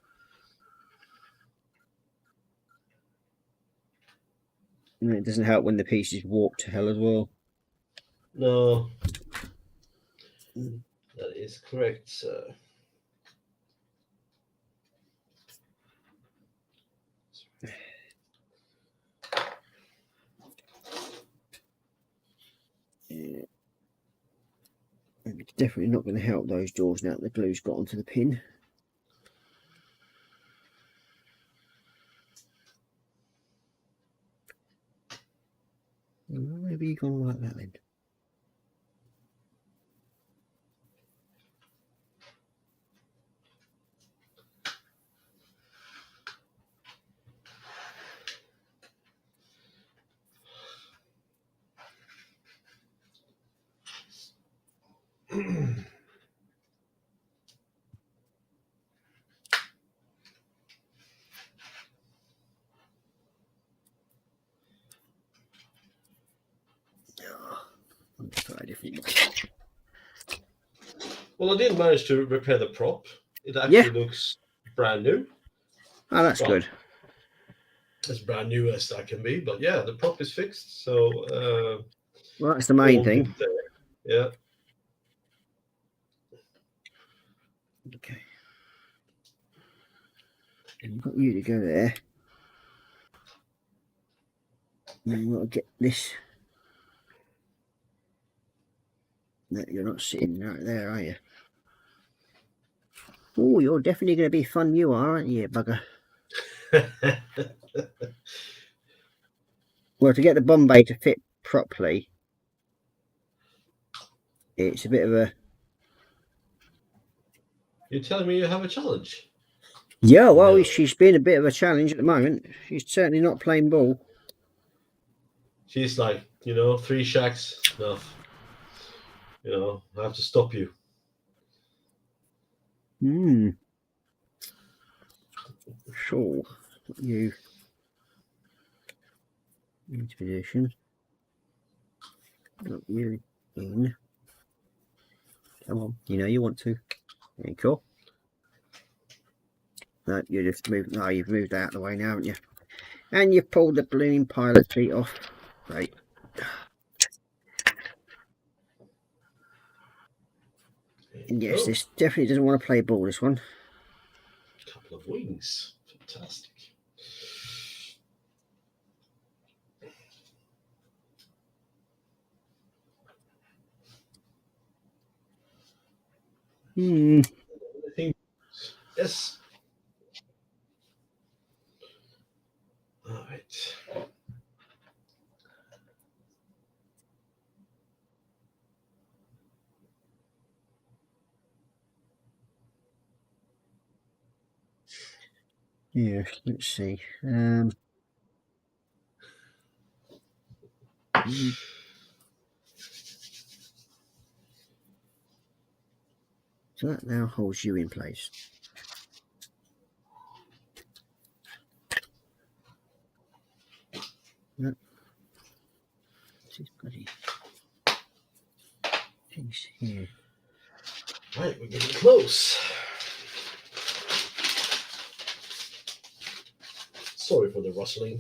And it doesn't help when the pieces warp to hell as well. No, that is correct, sir. Yeah. And it's definitely not going to help those doors now that the glue's got onto the pin. Maybe you gone like that then. I'll try a different one. Well, I did manage to repair the prop. It actually looks brand new. Oh, that's Well, good. As brand new as I can be, but yeah, the prop is fixed. So Well, that's the main all thing. good there. Yeah. Okay. And we've got you to go there. And we've got to get this. No, you're not sitting right there, are you? Oh, you're definitely going to be fun, you are, aren't you, bugger? Well, to get the Bombay to fit properly, it's a bit of a... You're telling me you have a challenge? Yeah, well, No. she's been a bit of a challenge at the moment. She's certainly not playing ball. She's like, 3 shacks, enough. I have to stop you. Sure. Put you into position. Put you in. Come on, you know you want to. Very cool. No, you just moved. No, you've moved out of the way now, haven't you? And you've pulled the blooming pilot seat off. Right. And yes, this definitely doesn't want to play ball, this one. Couple of wings. Fantastic. Hmm. I think, yes. All right. Yeah, let's see. So that now holds you in place. Yep. This bloody piece here. Right, we're getting close. Sorry for the rustling.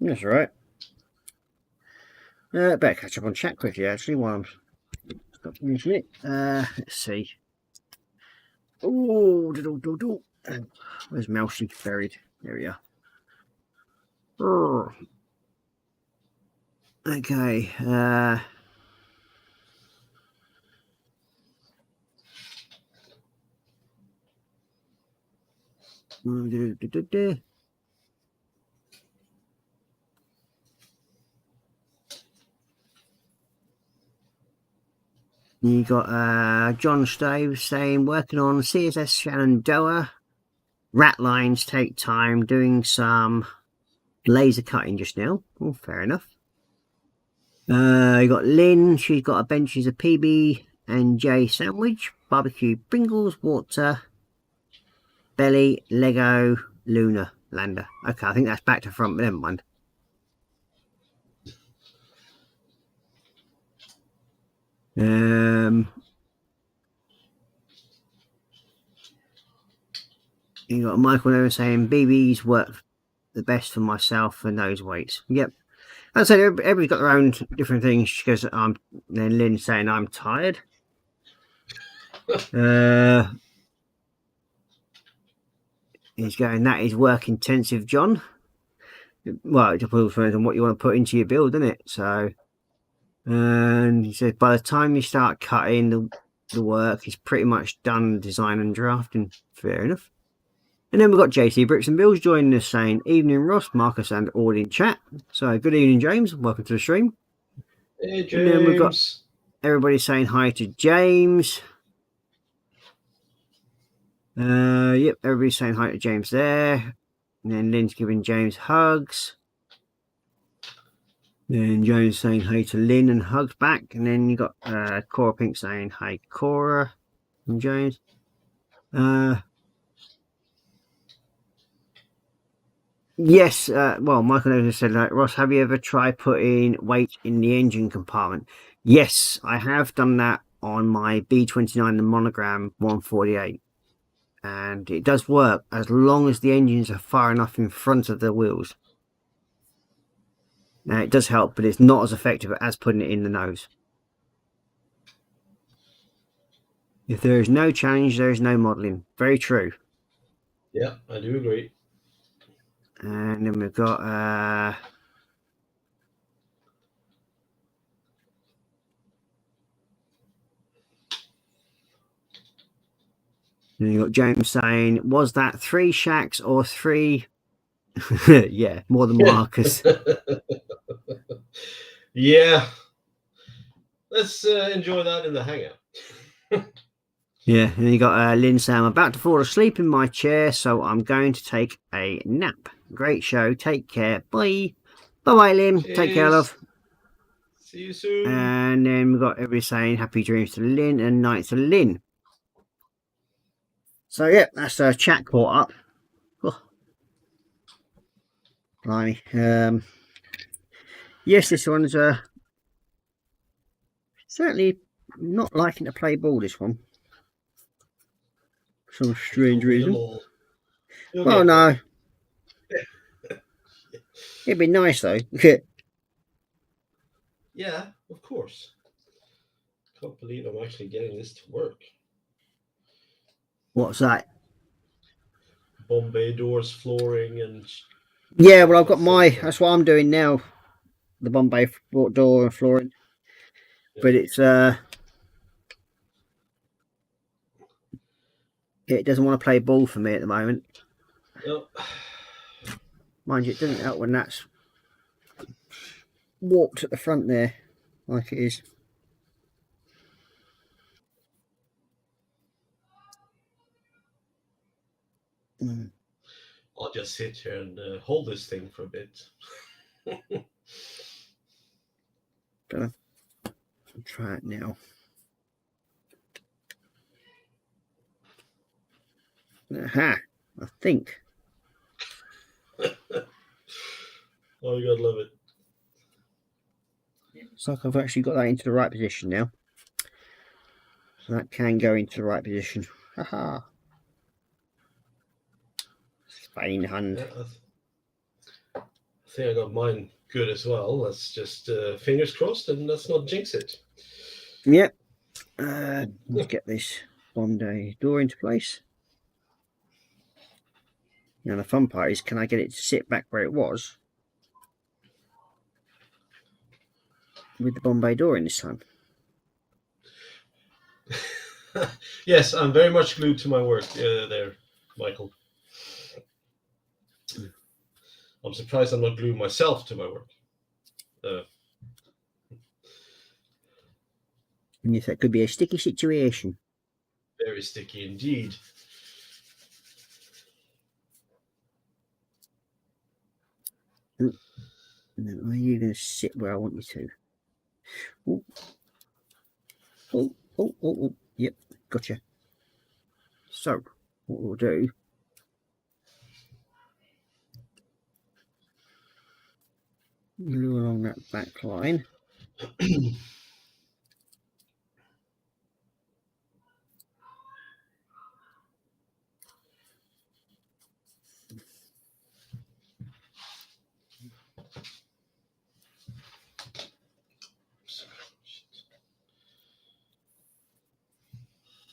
That's all right. Better catch up on chat quickly, actually, while I'm using it. Let's see. Oh, where's Mousy buried? There we are. Oh. Okay. You got John Stove saying working on CSS Shenandoah. Rat lines take time. Doing some laser cutting just now. Oh, fair enough. You got Lynn. She's got a benches of PB and J sandwich, barbecue Pringles, water, belly, Lego, Lunar Lander. Okay, I think that's back to front, but never mind. You got Michael there saying BBs work the best for myself for those weights. Yep. I said everybody's got their own different things because then Lynn saying I'm tired. He's going, that is work intensive, John. Well, it depends on what you want to put into your build, doesn't it? So, and he said by the time you start cutting, the work is pretty much done, design and drafting. Fair enough. And then we've got JC Bricks and Bills joining us saying, evening Ross, Marcus and all in chat. So good evening, James. Welcome to the stream. Hey, James. And then we've got everybody saying hi to James. Yep, everybody's saying hi to James there. And then Lynn's giving James hugs. Then James saying hi to Lynn and hugs back. And then you got Cora Pink saying hi, Cora and James. Yes, well, Michael Evans said, like, Ross, have you ever tried putting weight in the engine compartment? Yes, I have done that on my B29, the Monogram 148. And it does work as long as the engines are far enough in front of the wheels. Now, it does help, but it's not as effective as putting it in the nose. If there is no challenge, there is no modelling. Very true. Yeah, I do agree. And then we've got then you got James saying, was that 3 shacks or 3? Yeah, more than Marcus. Yeah. Let's enjoy that in the hangout. Yeah, and you got Lynn saying, I'm about to fall asleep in my chair, so I'm going to take a nap. Great show. Take care. Bye. Bye-bye, Lynn. Cheers. Take care, love. See you soon. And then we've got everybody saying happy dreams to Lynn and night to Lynn. So, yeah, that's chat caught up. Oh. Blimey. Yes, this one's certainly not liking to play ball, this one. For some strange You'll win them reason. all. You'll Well, get no. them. It'd be nice, though. Yeah, of course. Can't believe I'm actually getting this to work. What's that? Bombay doors, flooring, and Yeah, well, I've got that's what I'm doing now. The Bombay door and flooring. But it's, it doesn't want to play ball for me at the moment. no. Mind you, it doesn't help when that's warped at the front there, like it is. I'll just sit here and hold this thing for a bit. Gonna try it now. Aha! I think. Oh, you gotta love it. It's like I've actually got that into the right position now. So that can go into the right position. Haha! Fine hand. Yeah, I think I got mine good as well. Let's just fingers crossed and let's not jinx it. Yep. Let's get this Bombay door into place. Now the fun part is, can I get it to sit back where it was with the Bombay door in this time? Yes, I'm very much glued to my work there, Michael. I'm surprised I'm not glued myself to my work. And yes, that could be a sticky situation. Very sticky indeed. Now, are you going to sit where I want you to? Oh. Oh, oh, oh, oh. Yep, gotcha. So, what we'll do... glue along that back line.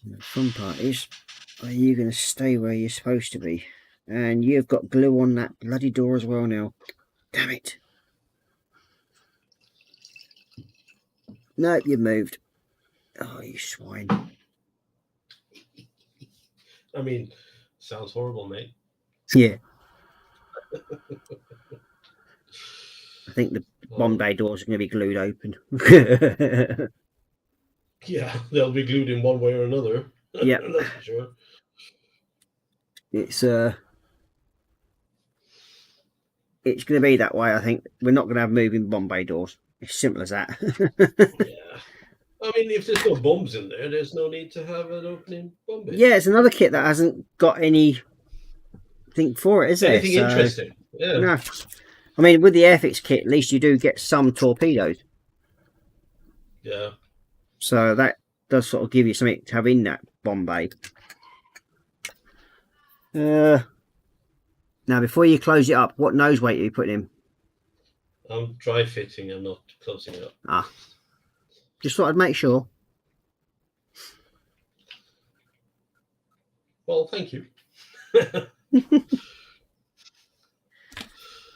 The fun part is, are you going to stay where you're supposed to be? And you've got glue on that bloody door as well now. Damn it. No, you've moved. Oh, you swine. I mean, sounds horrible, mate. Yeah. I think the Bombay doors are going to be glued open. Yeah, they'll be glued in one way or another. Yeah. That's for sure. It's going to be that way, I think. We're not going to have moving Bombay doors. It's simple as that. Yeah. I mean, if there's no bombs in there, there's no need to have an opening bomb. Yeah, it's another kit that hasn't got anything for it, is there? Anything interesting? Yeah. No. I mean, with the Airfix kit, at least you do get some torpedoes. Yeah. So that does sort of give you something to have in that Bombay. Now, before you close it up, what nose weight are you putting in? I'm dry fitting. I'm not closing it up. Ah. Just thought I'd make sure. Well, thank you.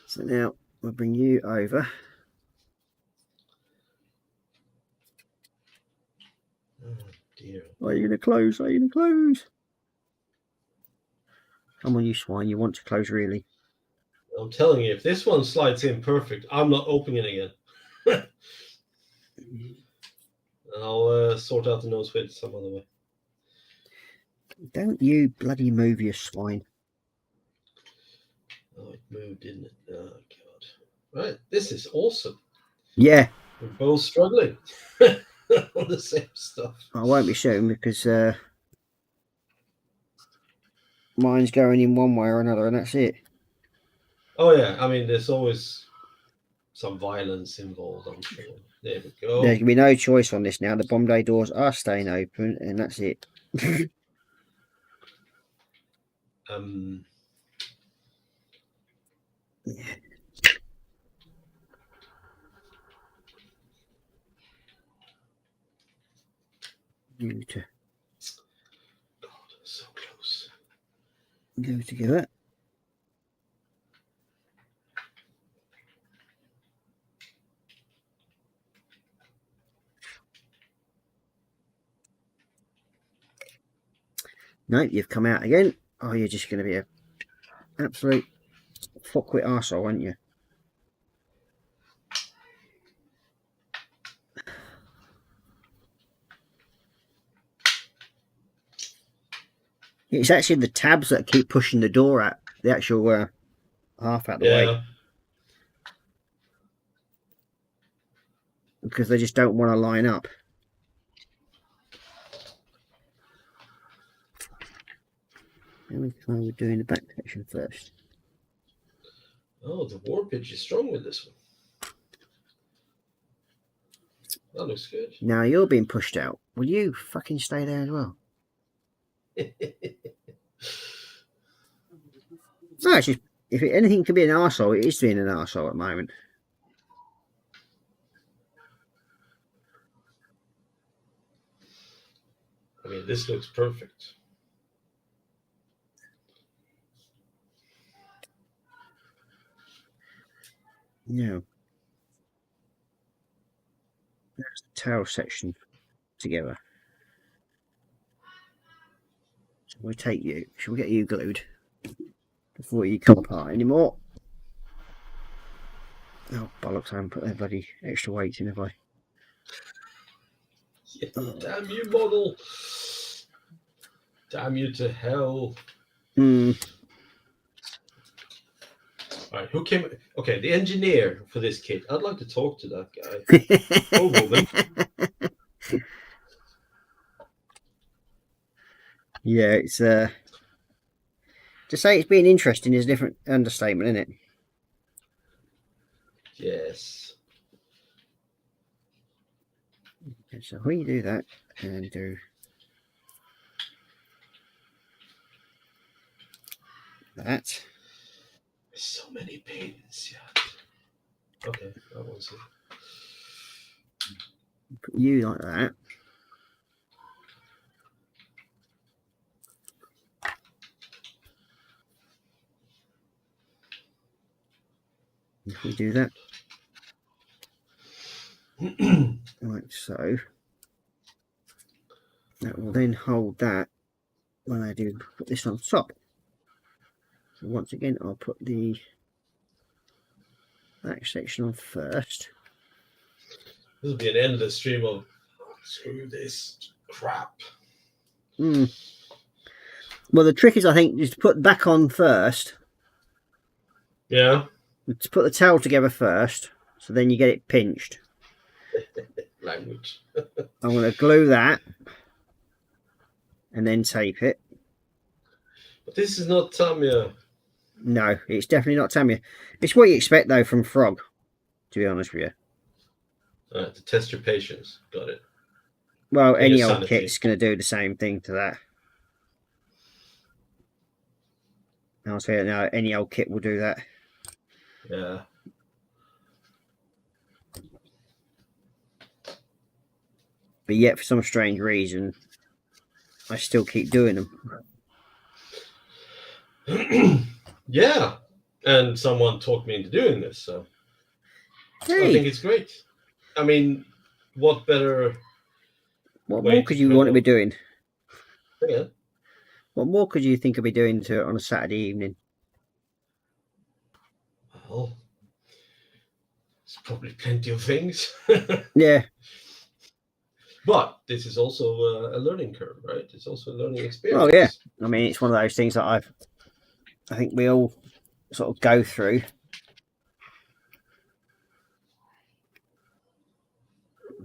So now we'll bring you over. Oh, dear. Are you going to close? Are you going to close? Come on, you swine. You want to close, really. I'm telling you, if this one slides in perfect, I'm not opening it again. And I'll sort out the nose width some other way. Don't you bloody move, you swine. Oh, it moved, didn't it? Oh, God. Right, this is awesome. Yeah. We're both struggling on the same stuff. I won't be soon because mine's going in one way or another, and that's it. Oh yeah, I mean, there's always some violence involved. I'm sure. There we go. There's gonna be no choice on this now. The bomb day doors are staying open, and that's it. Um, You to God, so close. go together. No, you've come out again. Oh, you're just going to be a absolute fuckwit arsehole, aren't you? It's actually the tabs that keep pushing the door out, the actual half out the way. Yeah. Because they just don't want to line up. Let me try with doing the back section first. Oh, the warpage is strong with this one. That looks good. Now you're being pushed out. Will you fucking stay there as well? No, it's just, if anything can be an arsehole, it is being an arsehole at the moment. I mean, this looks perfect. Yeah. There's the tail section together. So we'll take you. Shall we get you glued before you come apart anymore? Oh, bollocks, I haven't put that bloody extra weight in, have I? Yeah, damn you, model. Damn you to hell. Hmm. All right, who came? Okay, the engineer for this kit. I'd like to talk to that guy. Or woman. Yeah, it's to say it's been interesting is a different understatement, isn't it? Yes. Okay, so when you do that and do that, So many pins. Yeah. Okay, I want to see. put you like that. If we do that, like so, that will then hold that when I do put this on top. So once again, I'll put the back section on first. This will be an endless stream of screw this crap. Well, the trick is, I think, is to put back on first. Yeah. To put the tail together first, so then you get it pinched. Language. I'm going to glue that and then tape it. But this is not Tamiya. No, it's definitely not Tamiya. It's what you expect, though, from Frog, to be honest with you. To test your patience. Got it. Well, And any your old sanity. kit's going to do the same thing to that. I'll say it now, any old kit will do that. Yeah. But yet, for some strange reason, I still keep doing them. Yeah. And someone talked me into doing this, so I think Hey, it's great. I mean, what better? what way more to could you put want to be it? doing? Yeah. What more could you think of be doing to it on a Saturday evening? Well, there's probably plenty of things. Yeah, But this is also a learning curve, right? It's also a learning experience. oh yeah. I mean, it's one of those things that I think we all sort of go through.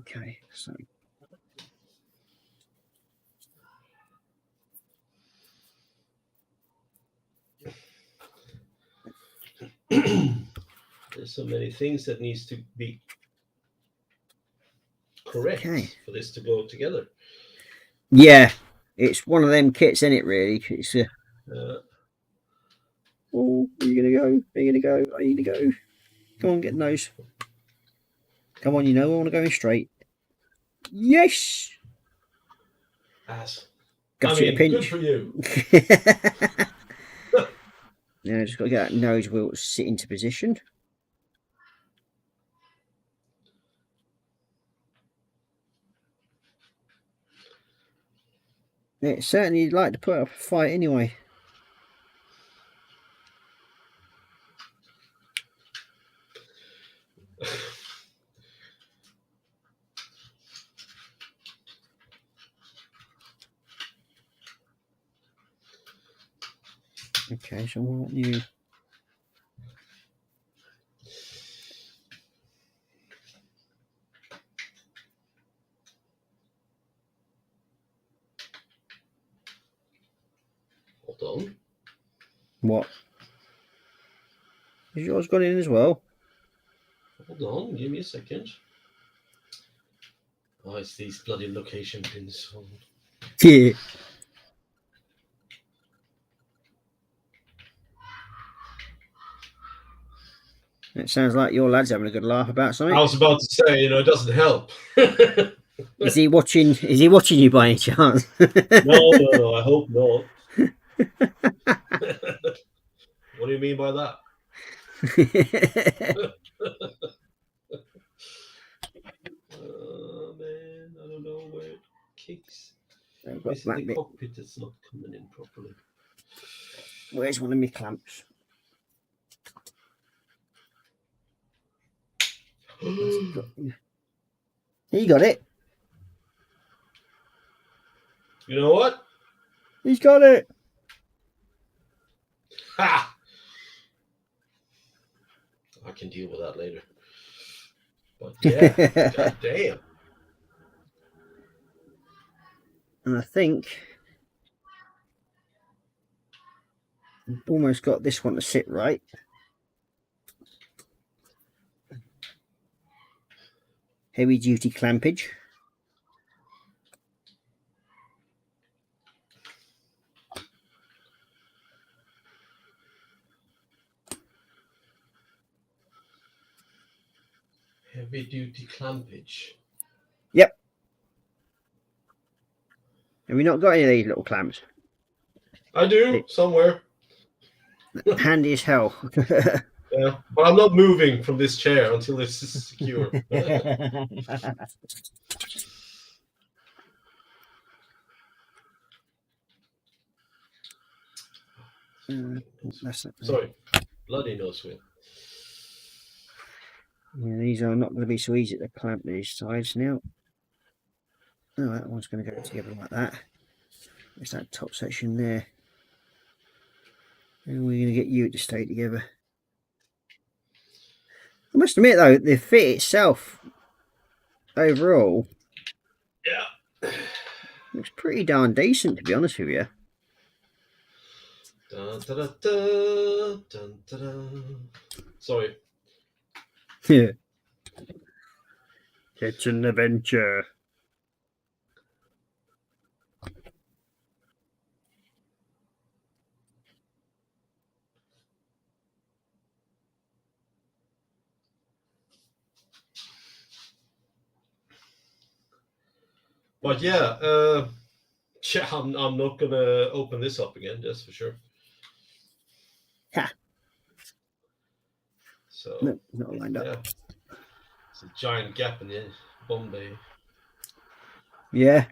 Okay, so There's so many things that needs to be correct Okay. for this to go together. Yeah, it's one of them kits, isn't it? Really, it's oh, are you gonna go? Are you gonna go? Are you gonna go? Come on, get those. Come on, you know I want to go in straight. Yes. Ass. Got I you mean, to pinch. good for you. Yeah, just got to get that nose wheel to sit into position. Yeah, certainly you'd like to put up a fight anyway. Okay, so what you? Hold on. What? Has yours gone in as well? Hold on. Give me a second. Oh, it's these bloody location pins. Hold on. Yeah. It sounds like your lad's having a good laugh about something. I was about to say, you know, it doesn't help. Is he watching? Is he watching you by any chance? No, I hope not. What do you mean by that? Man, I don't know where it kicks. I've got It's that the bit. cockpit that's not coming in properly. Where's one of my clamps? He got it. You know what? He's got it. Ha! I can deal with that later. But yeah, god damn. And I think I've almost got this one to sit right. Heavy duty clampage. Heavy duty clampage. Yep. Have we not got any of these little clamps? I do, somewhere. Handy as hell. Yeah, but I'm not moving from this chair until it's secure. That's it. Sorry, bloody nose wheel. Yeah, these are not going to be so easy to clamp these sides now. Oh, that one's going to go together like that. There's that top section there. And we're going to get you to stay together. I must admit though, the fit itself overall, Yeah, looks pretty darn decent, to be honest with you. Dun, dun, dun, dun, dun, dun, dun. Sorry. Yeah. It's an adventure. But yeah, yeah, I'm not gonna open this up again, that's for sure. Ha. So No, not lined up. yeah, it's a giant gap in the bomb bay. Yeah.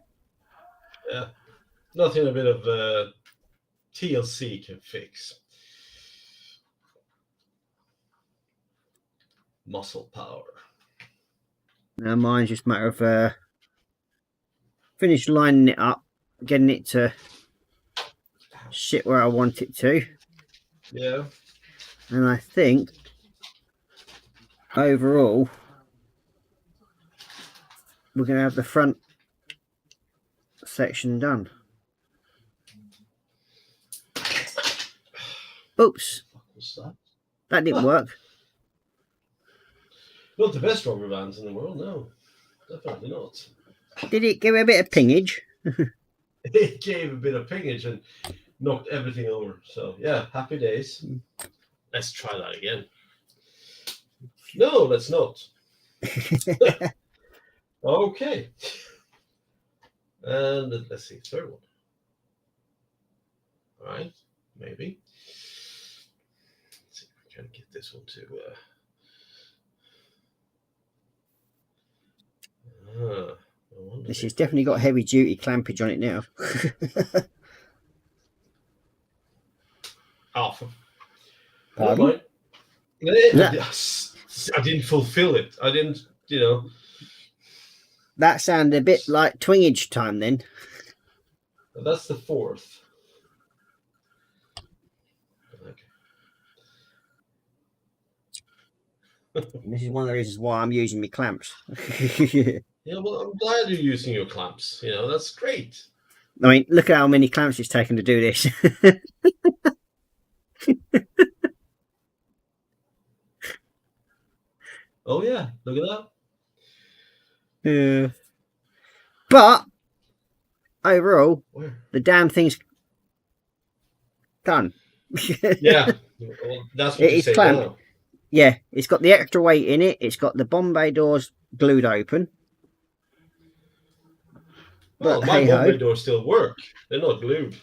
Yeah, nothing a bit of TLC can fix. Muscle power. Now mine's just a matter of finish lining it up, getting it to sit where I want it to. Yeah. And I think overall we're going to have the front section done. Oops. What's that? That didn't work. Not the best rubber bands in the world, no. Definitely not. Did it give it a bit of pingage? It gave a bit of pingage and knocked everything over. So, yeah, happy days. Let's try that again. No, let's not. Okay. And let's see, third one. All right, maybe. Let's see if we can get this one to. This has definitely got heavy duty clampage on it now. Alpha. Pardon? Yes. I didn't fulfill it. I didn't, you know. That sounded a bit like twingage time then. That's the fourth. Okay. This is one of the reasons why I'm using my clamps. Yeah, well, I'm glad you're using your clamps. You know, that's great. I mean, look at how many clamps it's taken to do this. Oh, yeah, look at that. But overall, Where? the damn thing's done. Yeah, well, that's what It you is say clamped. now. Yeah, it's got the extra weight in it. It's got the Bombay doors glued open. Well, But my hey-ho. Bombay doors still work. They're not glued.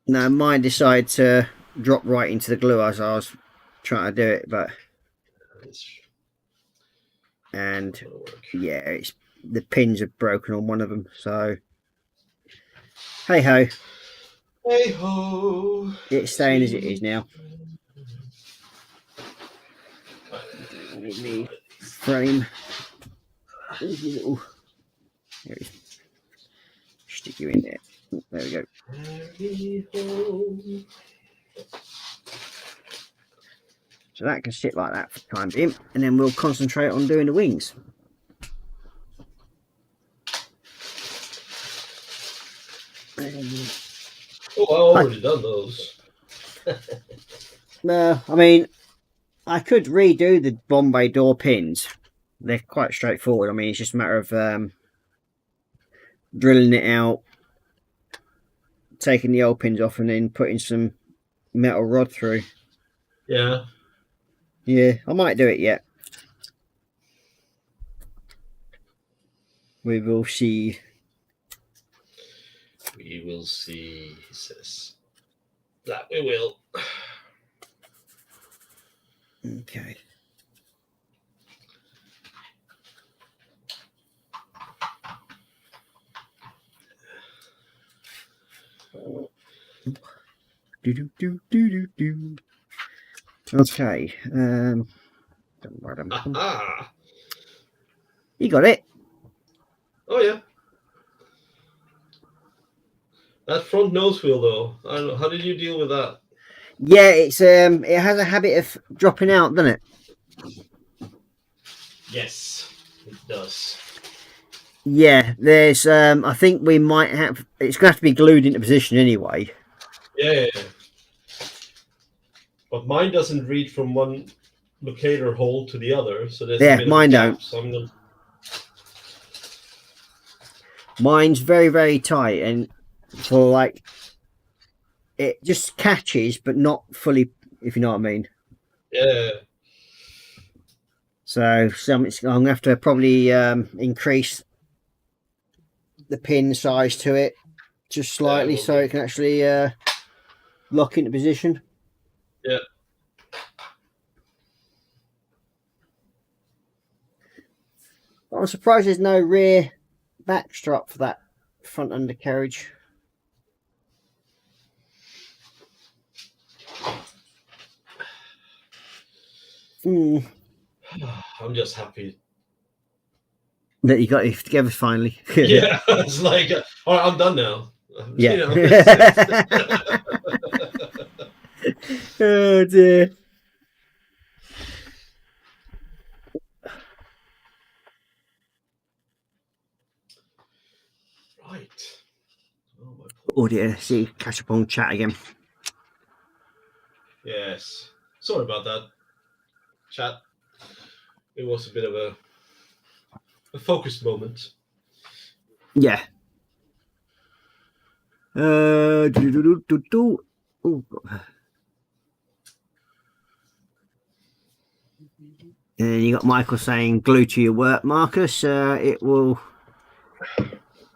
No, mine decided to drop right into the glue as I was trying to do it, but and yeah, it's the pins are broken on one of them. So hey ho, Hey ho! it's staying as it is now. The frame. Little, there it is. Stick you in there. There we go. So that can sit like that for the time being, and then we'll concentrate on doing the wings. Oh, I've already done those. No, I mean, I could redo the Bombay door pins. They're quite straightforward. I mean, it's just a matter of drilling it out, taking the old pins off, and then putting some metal rod through. Yeah. Yeah, I might do it yet. We will see. We will see, he says. That we will. Okay. Do do do do do do. Okay. Ah. You got it. Oh yeah. That front nose wheel though. I don't know. How did you deal with that? Yeah, it's it has a habit of dropping out, doesn't it? Yes, it does. Yeah, there's I think we might have it's gonna have to be glued into position anyway. Yeah. But mine doesn't reach from one locator hole to the other, so there's a bit mine of a gap, don't. So I'm gonna... Mine's very, very tight, and for like it just catches but not fully, if you know what I mean. Yeah. So I'm gonna have to probably increase the pin size to it just slightly so it can actually lock into position. Yeah. I'm surprised there's no rear back strap for that front undercarriage. I'm just happy. That you got it together finally. Yeah, it's like, all right, I'm done now. Yeah. You know, it's- Oh dear. Right. Oh, my Oh dear. See, catch up on chat again. Yes. Sorry about that, chat. It was a bit of a focused moment. Yeah. Ooh. And you got Michael saying, "Glue to your work, Marcus. It will."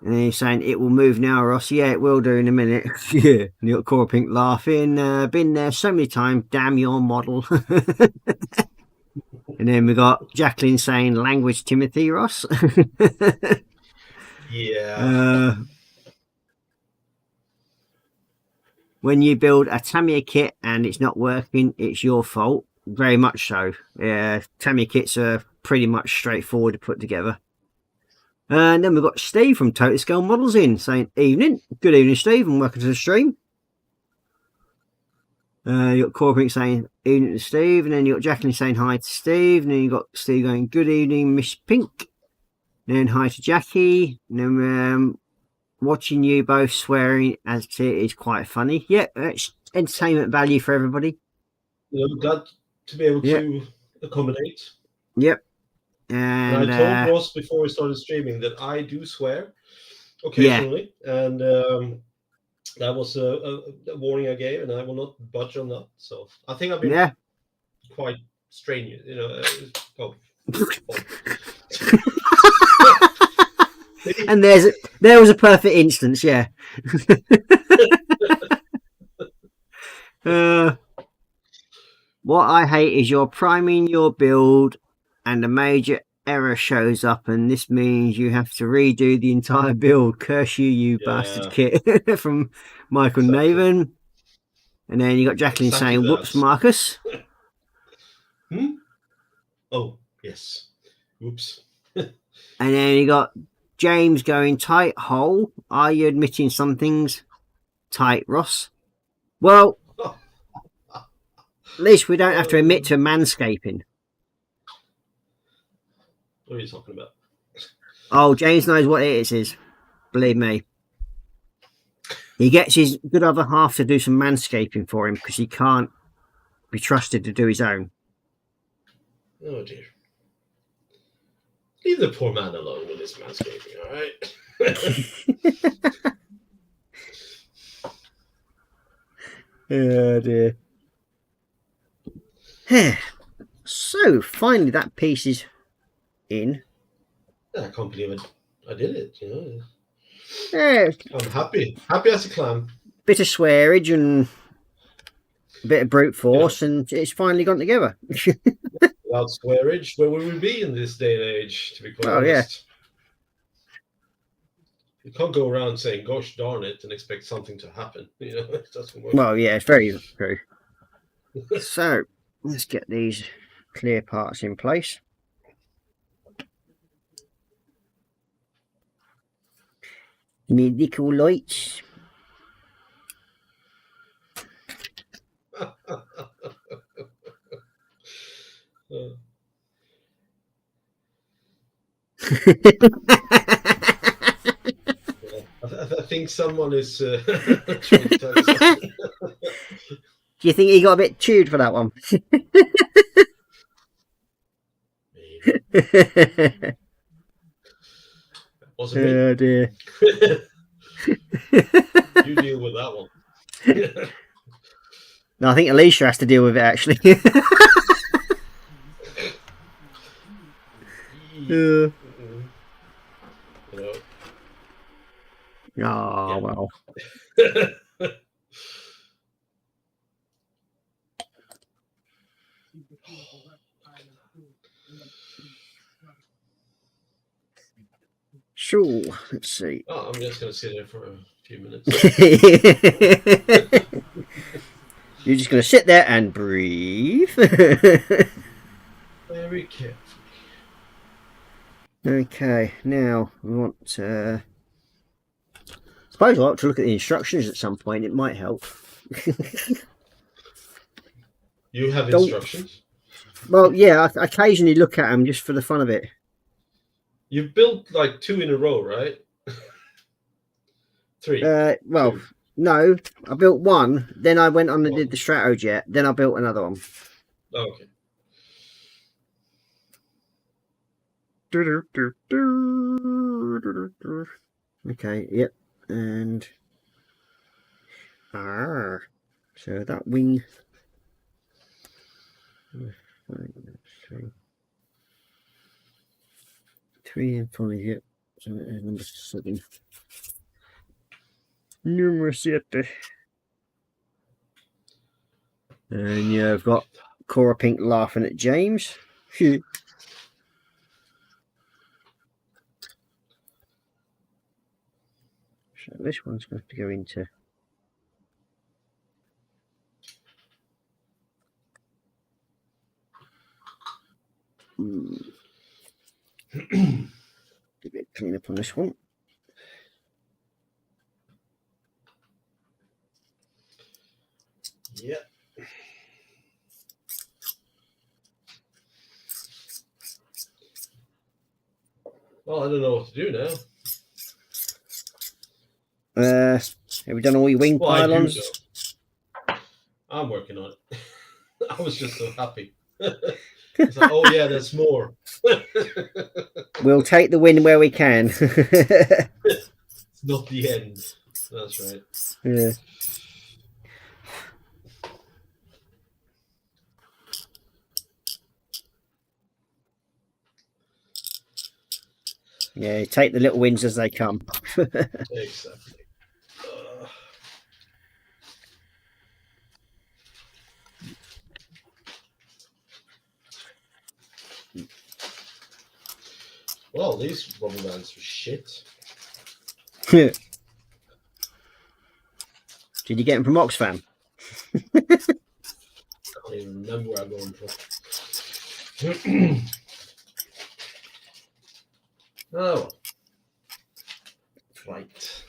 And he's saying, "It will move now, Ross." Yeah, it will do in a minute. Yeah. And you got Cora Pink laughing. Been there so many times. Damn your model. And then we got Jacqueline saying, "Language, Timothy Ross." Yeah. When you build a Tamiya kit and it's not working, it's your fault. Very much so. Yeah, Tamiya kits are pretty much straightforward to put together. And then we've got Steve from Total Scale Models in saying, "Evening. Good evening, Steve, and welcome to the stream." You got Corbin saying, "Evening to Steve," and then you got Jacqueline saying hi to Steve, and then you got Steve going, "Good evening, Miss Pink." And then hi to Jackie, and then watching you both swearing as it is quite funny. Yeah, it's entertainment value for everybody. I'm glad to be able to accommodate. Yep. And I told Ross before we started streaming that I do swear occasionally, and that was a warning I gave, and I will not budge on that. So I think I've been quite strenuous, you know. And there was a perfect instance, yeah. What I hate is you're priming your build and a major error shows up, and this means you have to redo the entire build. Curse you bastard kit. From Michael Naven. And then you got Jacqueline saying, "Whoops, Marcus." Oh, yes. Whoops. And then you got James going, "Tight hole. Are you admitting some things tight, Ross?" Well, at least we don't have to admit to manscaping. What are you talking about? Oh, James knows what it is. Believe me. He gets his good other half to do some manscaping for him because he can't be trusted to do his own. Oh, dear. Leave the poor man alone with his manscaping, all right? Oh, dear. So, finally, that piece is in. I can't believe it. I did it, you know. Yeah, I'm happy. Happy as a clam. bit of swearage and a bit of brute force, and it's finally gone together. Without swearage, where would we be in this day and age, to be quite honest? You can't go around saying, "Gosh darn it," and expect something to happen. You know, it doesn't work. Well, yeah, it's very true. So, let's get these clear parts in place. Medical lights. I think someone is trying to tell us something. Do you think he got a bit chewed for that one? Maybe. Wasn't me. Oh dear. You deal with that one. No, I think Alicia has to deal with it actually. You know. Oh, well. Sure, let's see. Oh, I'm just going to sit there for a few minutes. You're just going to sit there and breathe. Very carefully. Okay, now we want to... suppose I'll have to look at the instructions at some point. It might help. You have instructions? Well, yeah, I occasionally look at them just for the fun of it. You've built like 2 in a row, right? 3. Well, Two. No, I built one. Then I went on and did the Stratojet. Then I built another one. Okay. Okay, yep. And so that wing. Three and 5, yep. So number 7. Number 7. And yeah, I've got Cora Pink laughing at James. So this one's going to go into a bit clean up on this one. Yeah. Well, I don't know what to do now. Have we done all your wing Well, I do pylons? know. I'm working on it. I was just so happy. It's like, oh yeah, there's more. We'll take the win where we can. It's not the end. That's right. Yeah. Yeah, take the little wins as they come. Exactly. Well, these rubber bands were shit. Did you get them from Oxfam? I can't even remember where I got them from. Oh. Right.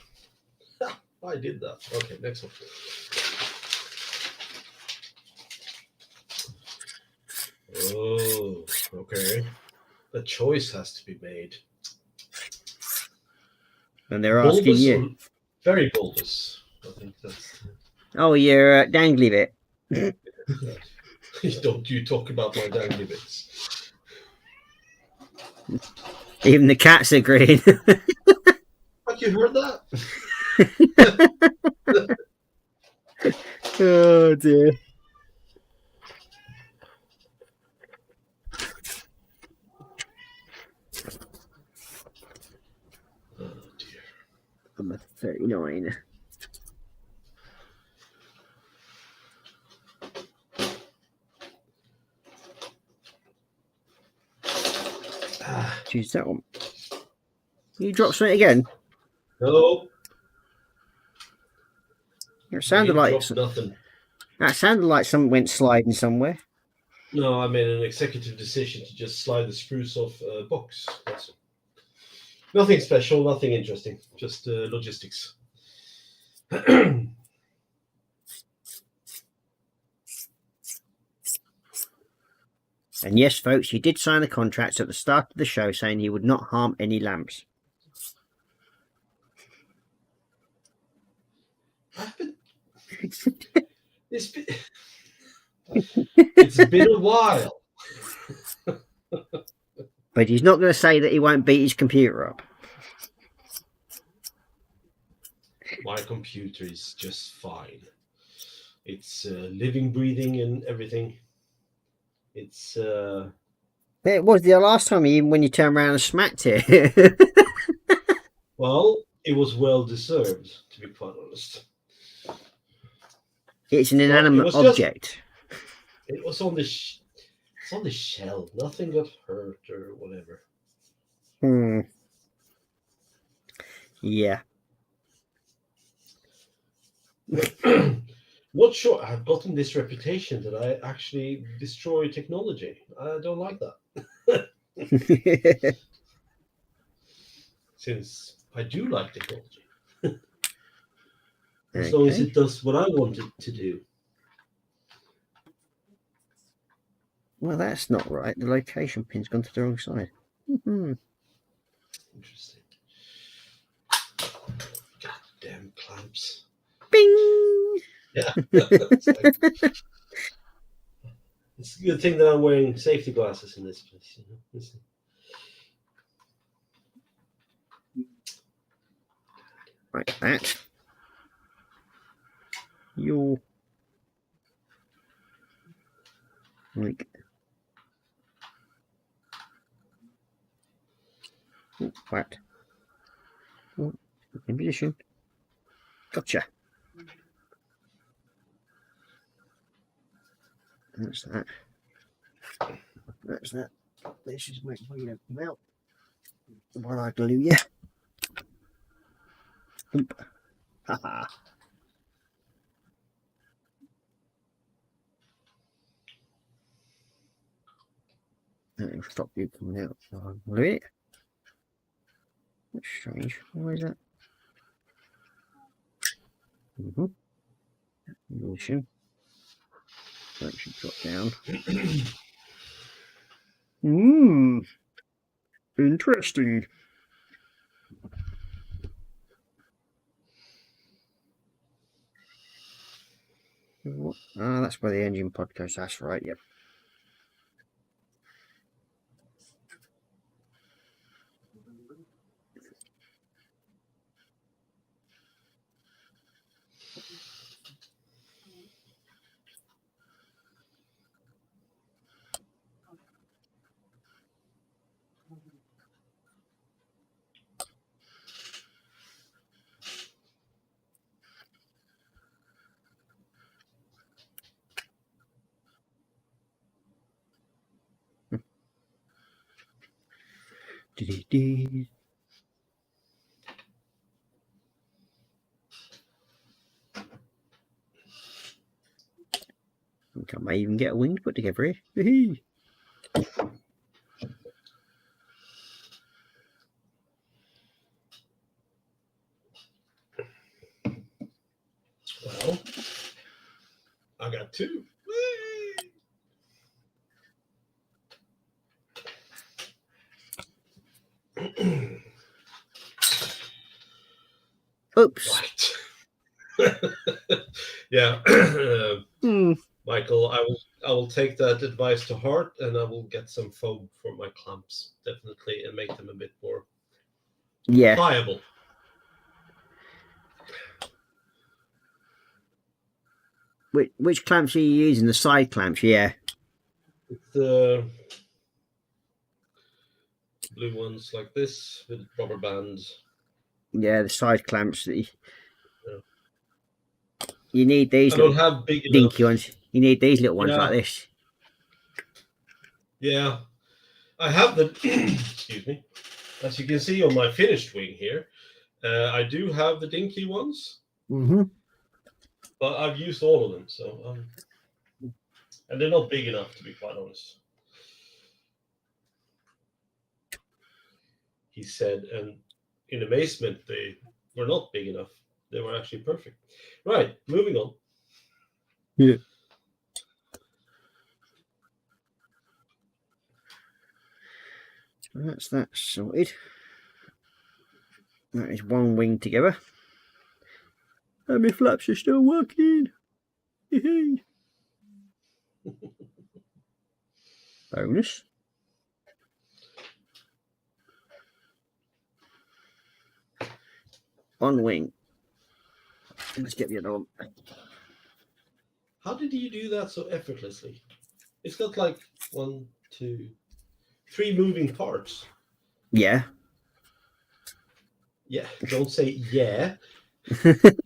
I did that. Okay, next one. Oh, okay. The choice has to be made. And they're asking Bulbous you. or very bulbous. I think that's. Oh, you're dangly bit. Don't you talk about my dangly bits. Even the cats agreed. Have you heard that? Oh dear. Oh dear. I'm a 39. Choose that one. You dropped something again? No. It sounded You like dropped nothing. that sounded like something went sliding somewhere. No, I made an executive decision to just slide the spruce off a box. That's all. Nothing special, nothing interesting, just logistics. And yes, folks, he did sign the contracts at the start of the show saying he would not harm any lamps. It's been a while. But he's not going to say that he won't beat his computer up. My computer is just fine. It's living, breathing, and everything. It's It was the last time when you turned around and smacked it. well, it was well deserved, to be quite honest. It's an inanimate it was object. It was on the it's on the shell. Nothing got hurt or whatever. Yeah. Not sure. I've gotten this reputation that I actually destroy technology. I don't like that. Since I do like technology. As long as it does what I want it to do. Well, that's not right. The location pin's gone to the wrong side. Interesting. God damn clamps. Bing! Yeah. It's a good thing that I'm wearing safety glasses in this place. You know? Like that. You're like what? Oh, in position. Gotcha. That's that. That's that. Let's just make sure you don't come out while I glue you. Oop. Haha. That'll stop you coming out. So I'll glue it. That's strange. Why is that? Motion. That should drop down. Interesting. What? Ah, that's where the engine pod goes. That's right. Yep. Dee-dee-dee. I think I may even get a wing to put together here. Well, I got two. Oops. Right. Yeah. Michael, I will take that advice to heart, and I will get some foam for my clamps, definitely, and make them a bit more pliable. Which clamps are you using? The side clamps, yeah. It's the blue ones like this with rubber bands. Yeah, the side clamps. You need these. I don't have big enough. Dinky ones. You need these little ones like this. Yeah, I have the. Excuse me. As you can see on my finished wing here, I do have the dinky ones. But I've used all of them, so and they're not big enough, to be quite honest. He said, and in amazement, they were not big enough. They were actually perfect. Right, moving on. Yeah. That's that sorted. That is one wing together. And my flaps are still working. Bonus. One wing. Let's get the other one. How did you do that so effortlessly? It's got like 1, 2, 3 moving parts. Yeah. Yeah, don't say yeah.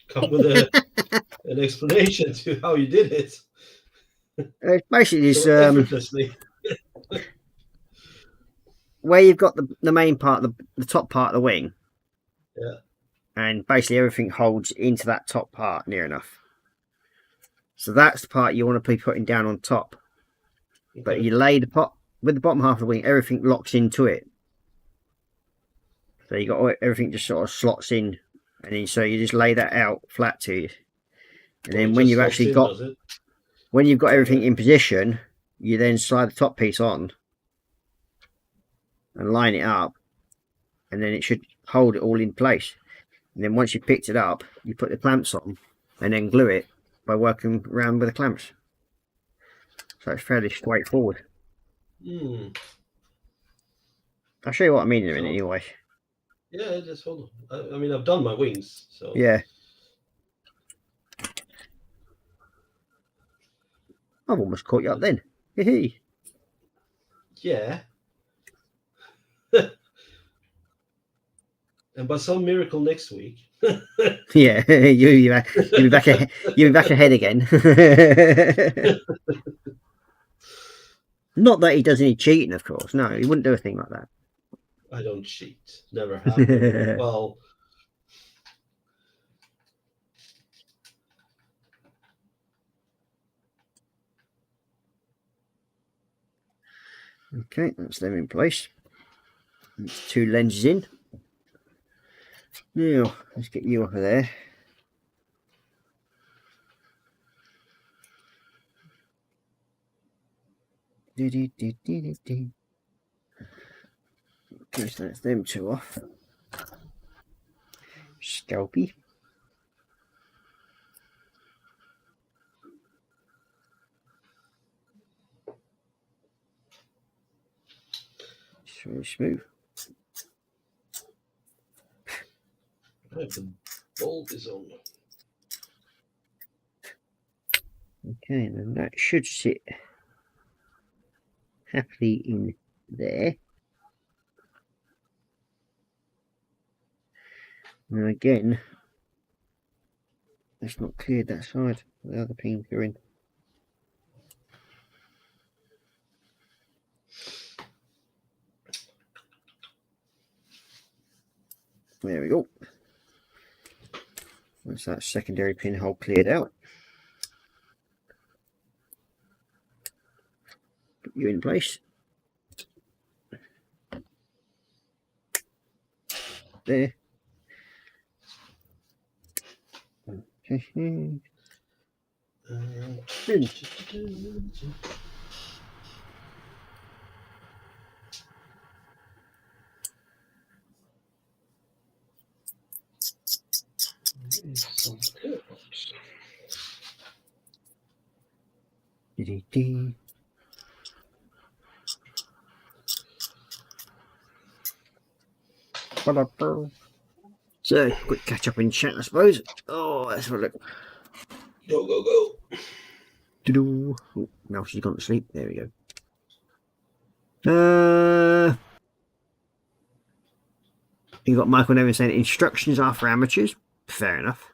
Come with an explanation to how you did it. It's basically so effortlessly. Where you've got the main part, the top part of the wing. Yeah. And basically everything holds into that top part near enough. So that's the part you want to be putting down on top. Okay. But you lay the pot with the bottom half of the wing, everything locks into it. So you got everything just sort of slots in, and then so you just lay that out flat to you. And then when you've actually got everything in position, you then slide the top piece on and line it up, and then it should hold it all in place. And then once you picked it up, you put the clamps on, and then glue it by working around with the clamps. So it's fairly straightforward. I'll show you what I mean in a minute anyway. Yeah, just hold on. I mean, I've done my wings, so Yeah. I've almost caught you up then. Hee. Yeah. And by some miracle next week. Yeah, you'll be back ahead again. Not that he does any cheating, of course. No, he wouldn't do a thing like that. I don't cheat. Never have. Well, okay, that's them in place. That's 2 lenses in. Now, let's get you over there. Okay, so that's them 2 off. Scalpy. It's really smooth. right, the bulb is on. Okay, and that should sit happily in there. Now again, that's not cleared that side. The other pins are in. There we go. That's that secondary pinhole cleared out. Put you in place. There. Okay. So, quick catch up in chat, I suppose. Oh, let's have a look. Go, go, go. Oh, now she's gone to sleep. There we go. You got Michael Nevin saying instructions are for amateurs. Fair enough.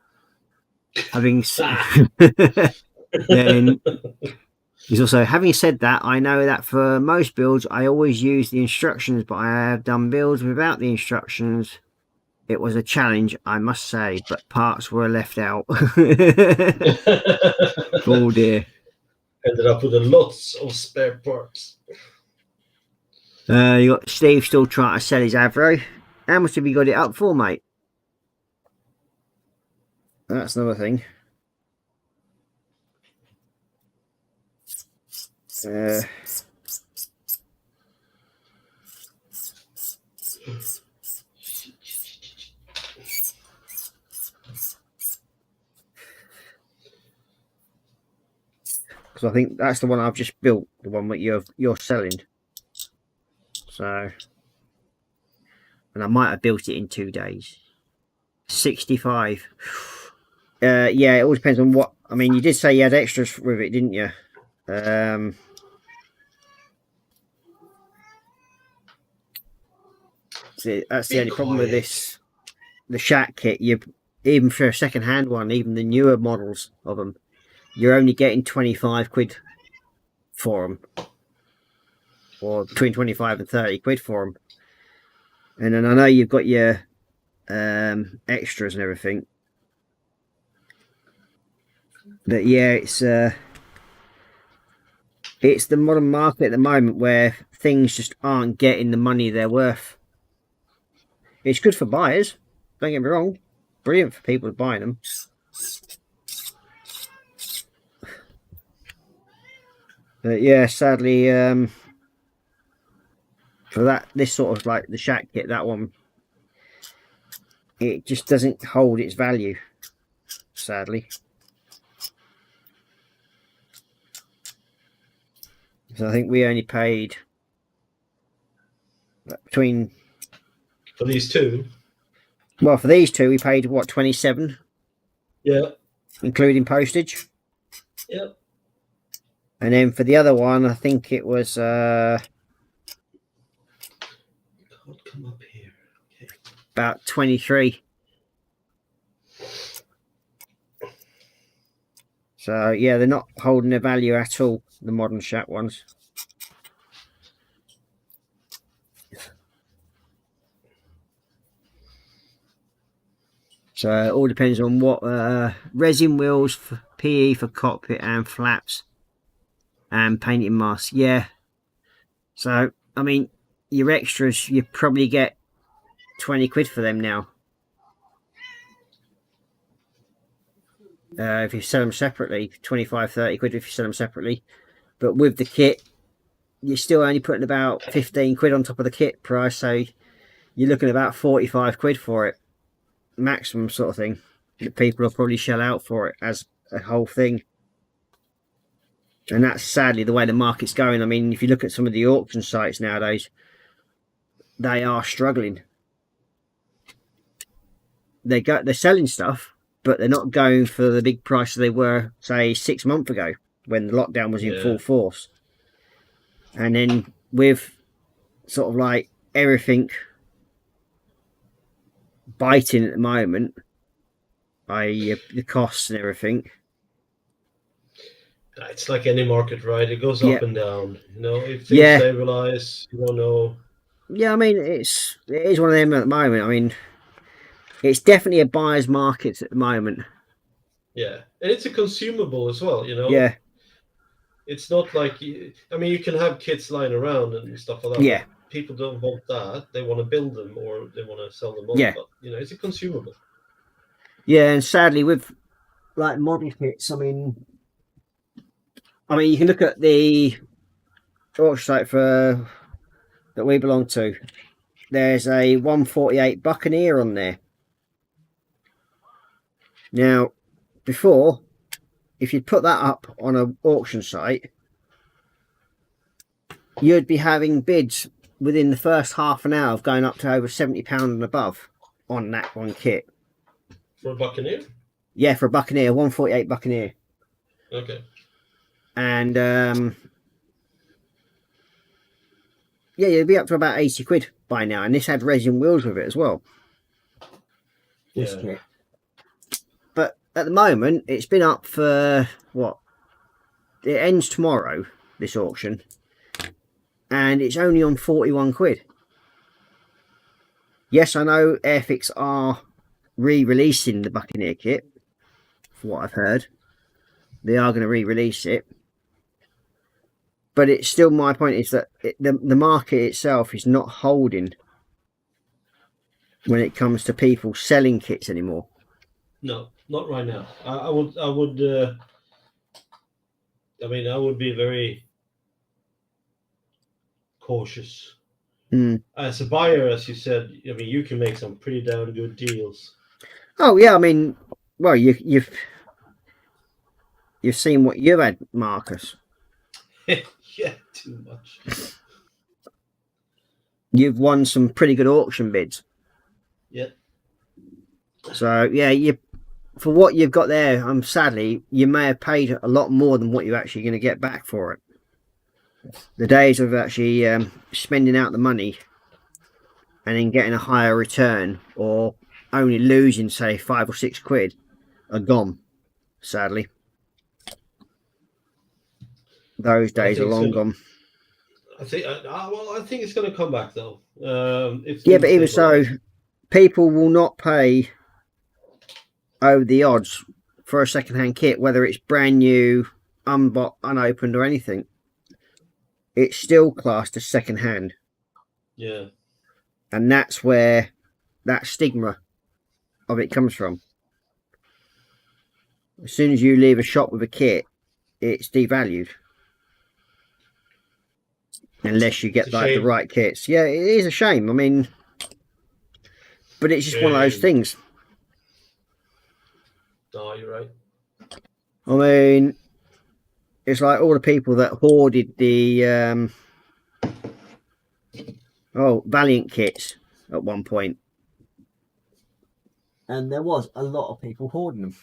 Having then he's also having said that, I know that for most builds I always use the instructions, but I have done builds without the instructions. It was a challenge, I must say, but parts were left out. Oh dear. Ended up with lots of spare parts. You got Steve still trying to sell his Avro. How much have you got it up for, mate? That's another thing. Because I think that's the one I've just built, the one that you're selling. So, and I might have built it in 2 days. 65. Yeah, it all depends on what. I mean, you did say you had extras with it, didn't you? That's the only problem with this. The Shack kit, even for a second-hand one, even the newer models of them, you're only getting 25 quid for them, or between 25 and 30 quid for them. And then I know you've got your extras and everything, but yeah, it's the modern market at the moment where things just aren't getting the money they're worth. It's good for buyers, don't get me wrong, brilliant for people buying them. But yeah, sadly, for this sort of like the Shack kit, that one, it just doesn't hold its value, sadly. So I think we only paid between. For these two. Well, for these two, we paid what, 27, Yeah. including postage. Yep. And then for the other one, I think it was Can't come up here. Okay. about 23. So yeah, they're not holding their value at all, the modern Shat ones. So it all depends on what resin wheels for PE for cockpit and flaps and painting masks. Yeah. So I mean, your extras, you probably get 20 quid for them now. If you sell them separately, 25, 30 quid if you sell them separately. But with the kit, you're still only putting about 15 quid on top of the kit price. So you're looking at about 45 quid for it. Maximum sort of thing that people will probably shell out for it as a whole thing. And that's sadly the way the market's going. I mean, if you look at some of the auction sites nowadays, they are struggling. They're selling stuff, but they're not going for the big price they were, say, 6 months ago when the lockdown was in full force. And then with sort of like everything biting at the moment, i.e. the costs and everything. It's like any market, right? It goes up and down. You know, if things stabilize, you don't know. Yeah, I mean, it is one of them at the moment. I mean, it's definitely a buyer's market at the moment. Yeah, and it's a consumable as well, you know. Yeah. It's not like, I mean, you can have kits lying around and stuff like that. Yeah. People don't want that. They want to build them or they want to sell them on. Yeah. But, you know, it's a consumable. Yeah, and sadly with like model kits, I mean, you can look at the auction site for that we belong to. There's a 148 Buccaneer on there. Now, before, if you'd put that up on an auction site, you'd be having bids within the first half an hour of going up to over £70 and above on that one kit. For a Buccaneer? Yeah, for a Buccaneer, 148 Buccaneer. Okay. And yeah, you'd be up to about 80 quid by now, and this had resin wheels with it as well. This kit. But at the moment, it's been up for what? It ends tomorrow, this auction, and it's only on 41 quid. Yes, I know Airfix are re-releasing the Buccaneer kit, for what I've heard. They are going to re-release it. But it's still, my point is that the market itself is not holding when it comes to people selling kits anymore. No, not right now. I would be very cautious. As a buyer, as you said, I mean, you can make some pretty damn good deals. Oh yeah, I mean, well, you've seen what you've had, Marcus. Yeah, too much. You've won some pretty good auction bids. Yeah. So yeah, for what you've got there, sadly, you may have paid a lot more than what you're actually going to get back for it. The days of actually spending out the money and then getting a higher return, or only losing, say, 5 or 6 quid, are gone, sadly. Those days are long gone. I think it's going to come back though. Yeah, but even so, people will not pay over the odds for a second-hand kit, whether it's brand new, unopened, or anything. It's still classed as second-hand. Yeah. And that's where that stigma of it comes from. As soon as you leave a shop with a kit, it's devalued. Unless you get like the right kits. Yeah, it is a shame. I mean, but it's just one of those things. No, you're right. I mean, it's like all the people that hoarded the Valiant kits at one point. And there was a lot of people hoarding them.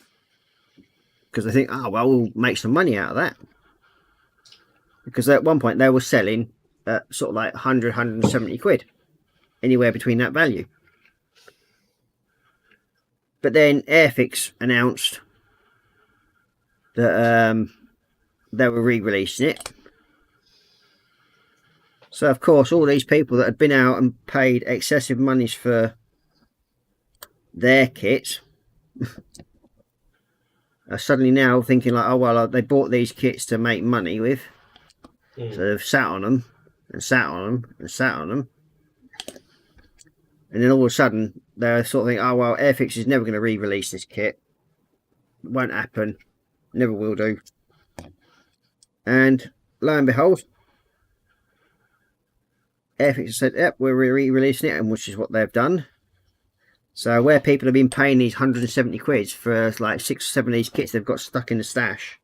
Because they think, oh, well, we'll make some money out of that. Because at one point they were selling at sort of like 100, 170 quid. Anywhere between that value. But then Airfix announced that they were re-releasing it. So, of course, all these people that had been out and paid excessive monies for their kits are suddenly now thinking like, oh, well, they bought these kits to make money with. So they've sat on them and sat on them and sat on them. And then all of a sudden, they're sort of thinking, oh, well, Airfix is never going to re-release this kit. It won't happen. Never will do. And lo and behold, Airfix said, yep, we're re-releasing it, and which is what they've done. So where people have been paying these 170 quid for like 6 or 7 of these kits they've got stuck in the stash,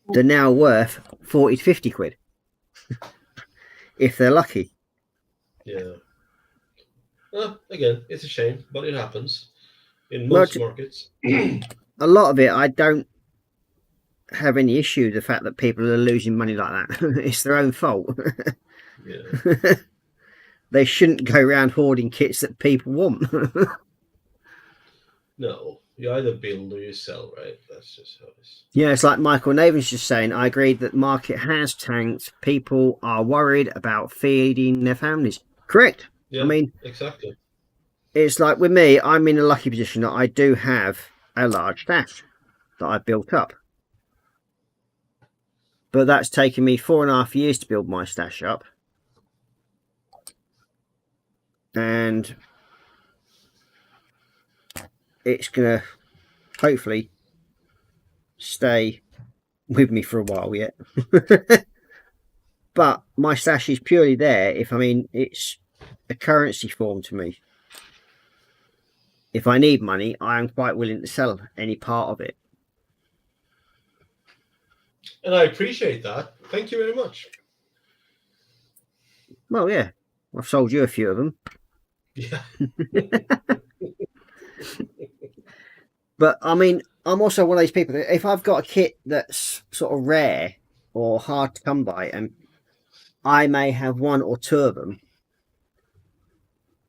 they're now worth 40 to 50 quid. If they're lucky. Yeah. Well, again, it's a shame, but it happens in most markets. A lot of it, I don't have any issue with the fact that people are losing money like that. It's their own fault. Yeah. They shouldn't go around hoarding kits that people want. No, you either build or you sell, right? That's just how it is. Yeah, it's like Michael Navin's just saying, I agree that the market has tanked. People are worried about feeding their families. Correct. Yeah, I mean, exactly. It's like with me, I'm in a lucky position that I do have a large stash that I've built up. But that's taken me 4.5 years to build my stash up. And it's going to hopefully stay with me for a while yet. But my stash is purely there it's a currency form to me. If I need money, I am quite willing to sell any part of it. And I appreciate that. Thank you very much. Well, yeah. I've sold you a few of them. Yeah. But, I mean, I'm also one of those people that if I've got a kit that's sort of rare or hard to come by, and I may have 1 or 2 of them,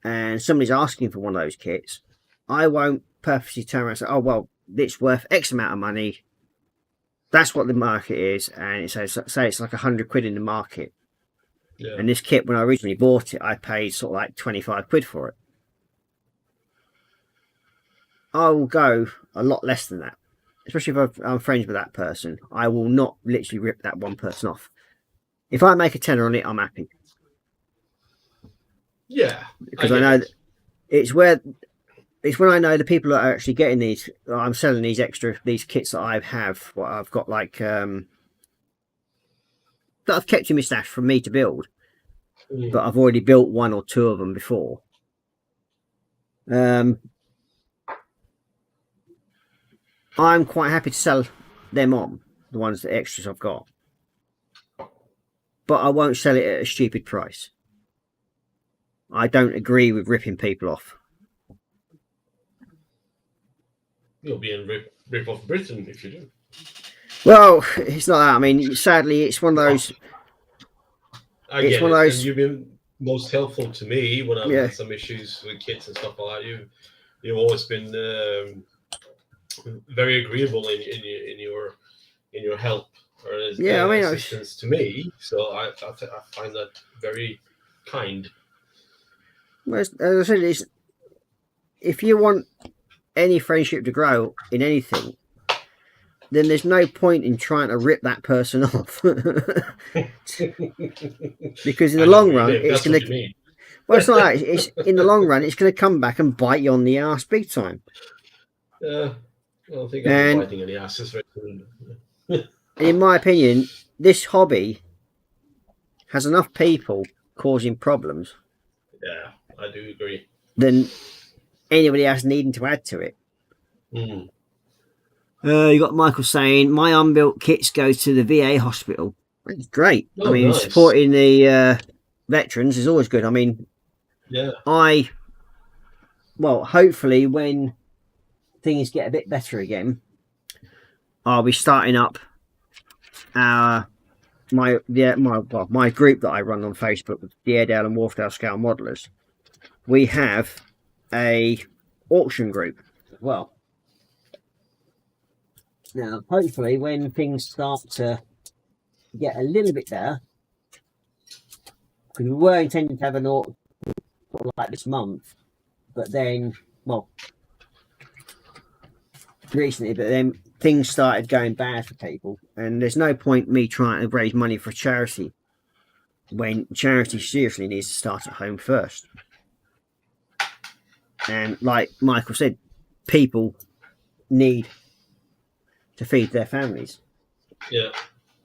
and somebody's asking for one of those kits, I won't purposely turn around and say, oh, well, it's worth X amount of money. That's what the market is. And say it's like 100 quid in the market. Yeah. And this kit, when I originally bought it, I paid sort of like 25 quid for it. I will go a lot less than that. Especially if I'm friends with that person. I will not literally rip that one person off. If I make a tenner on it, I'm happy. Yeah. Because I know that it's when I know the people that are actually getting these, I'm selling these kits that I have, what I've got like, that I've kept in my stash for me to build, but I've already built 1 or 2 of them before. I'm quite happy to sell them on, the ones, the extras I've got. But I won't sell it at a stupid price. I don't agree with ripping people off. You'll be in rip off Britain if you do. Well, it's not that. I mean, sadly, it's one of those. It's one of those. And you've been most helpful to me when I've had some issues with kids and stuff like that. You've always been very agreeable in your help or assistance to me. So I find that very kind. Well, as I said, if you want any friendship to grow in anything, then there's no point in trying to rip that person off. Because in the long run, it's going to. Well, it's not that. It's in the long run, it's going to come back and bite you on the ass big time. I don't think I'm biting any asses very soon. In my opinion, this hobby has enough people causing problems. Yeah, I do agree. Than anybody else needing to add to it. You got Michael saying my unbuilt kits go to the VA hospital. It's great. Oh, I mean, nice. supporting the veterans is always good. I mean, Yeah. Well, hopefully when things get a bit better again, I'll be starting up my group that I run on Facebook with the Airedale and Wharfdale Scale Modelers. We have a auction group as well. Now, hopefully, when things start to get a little bit better, because we were intending to have an auction like this month, but then, well, recently, but then things started going bad for people, and there's no point me trying to raise money for charity when charity seriously needs to start at home first. And like Michael said, people need to feed their families. Yeah,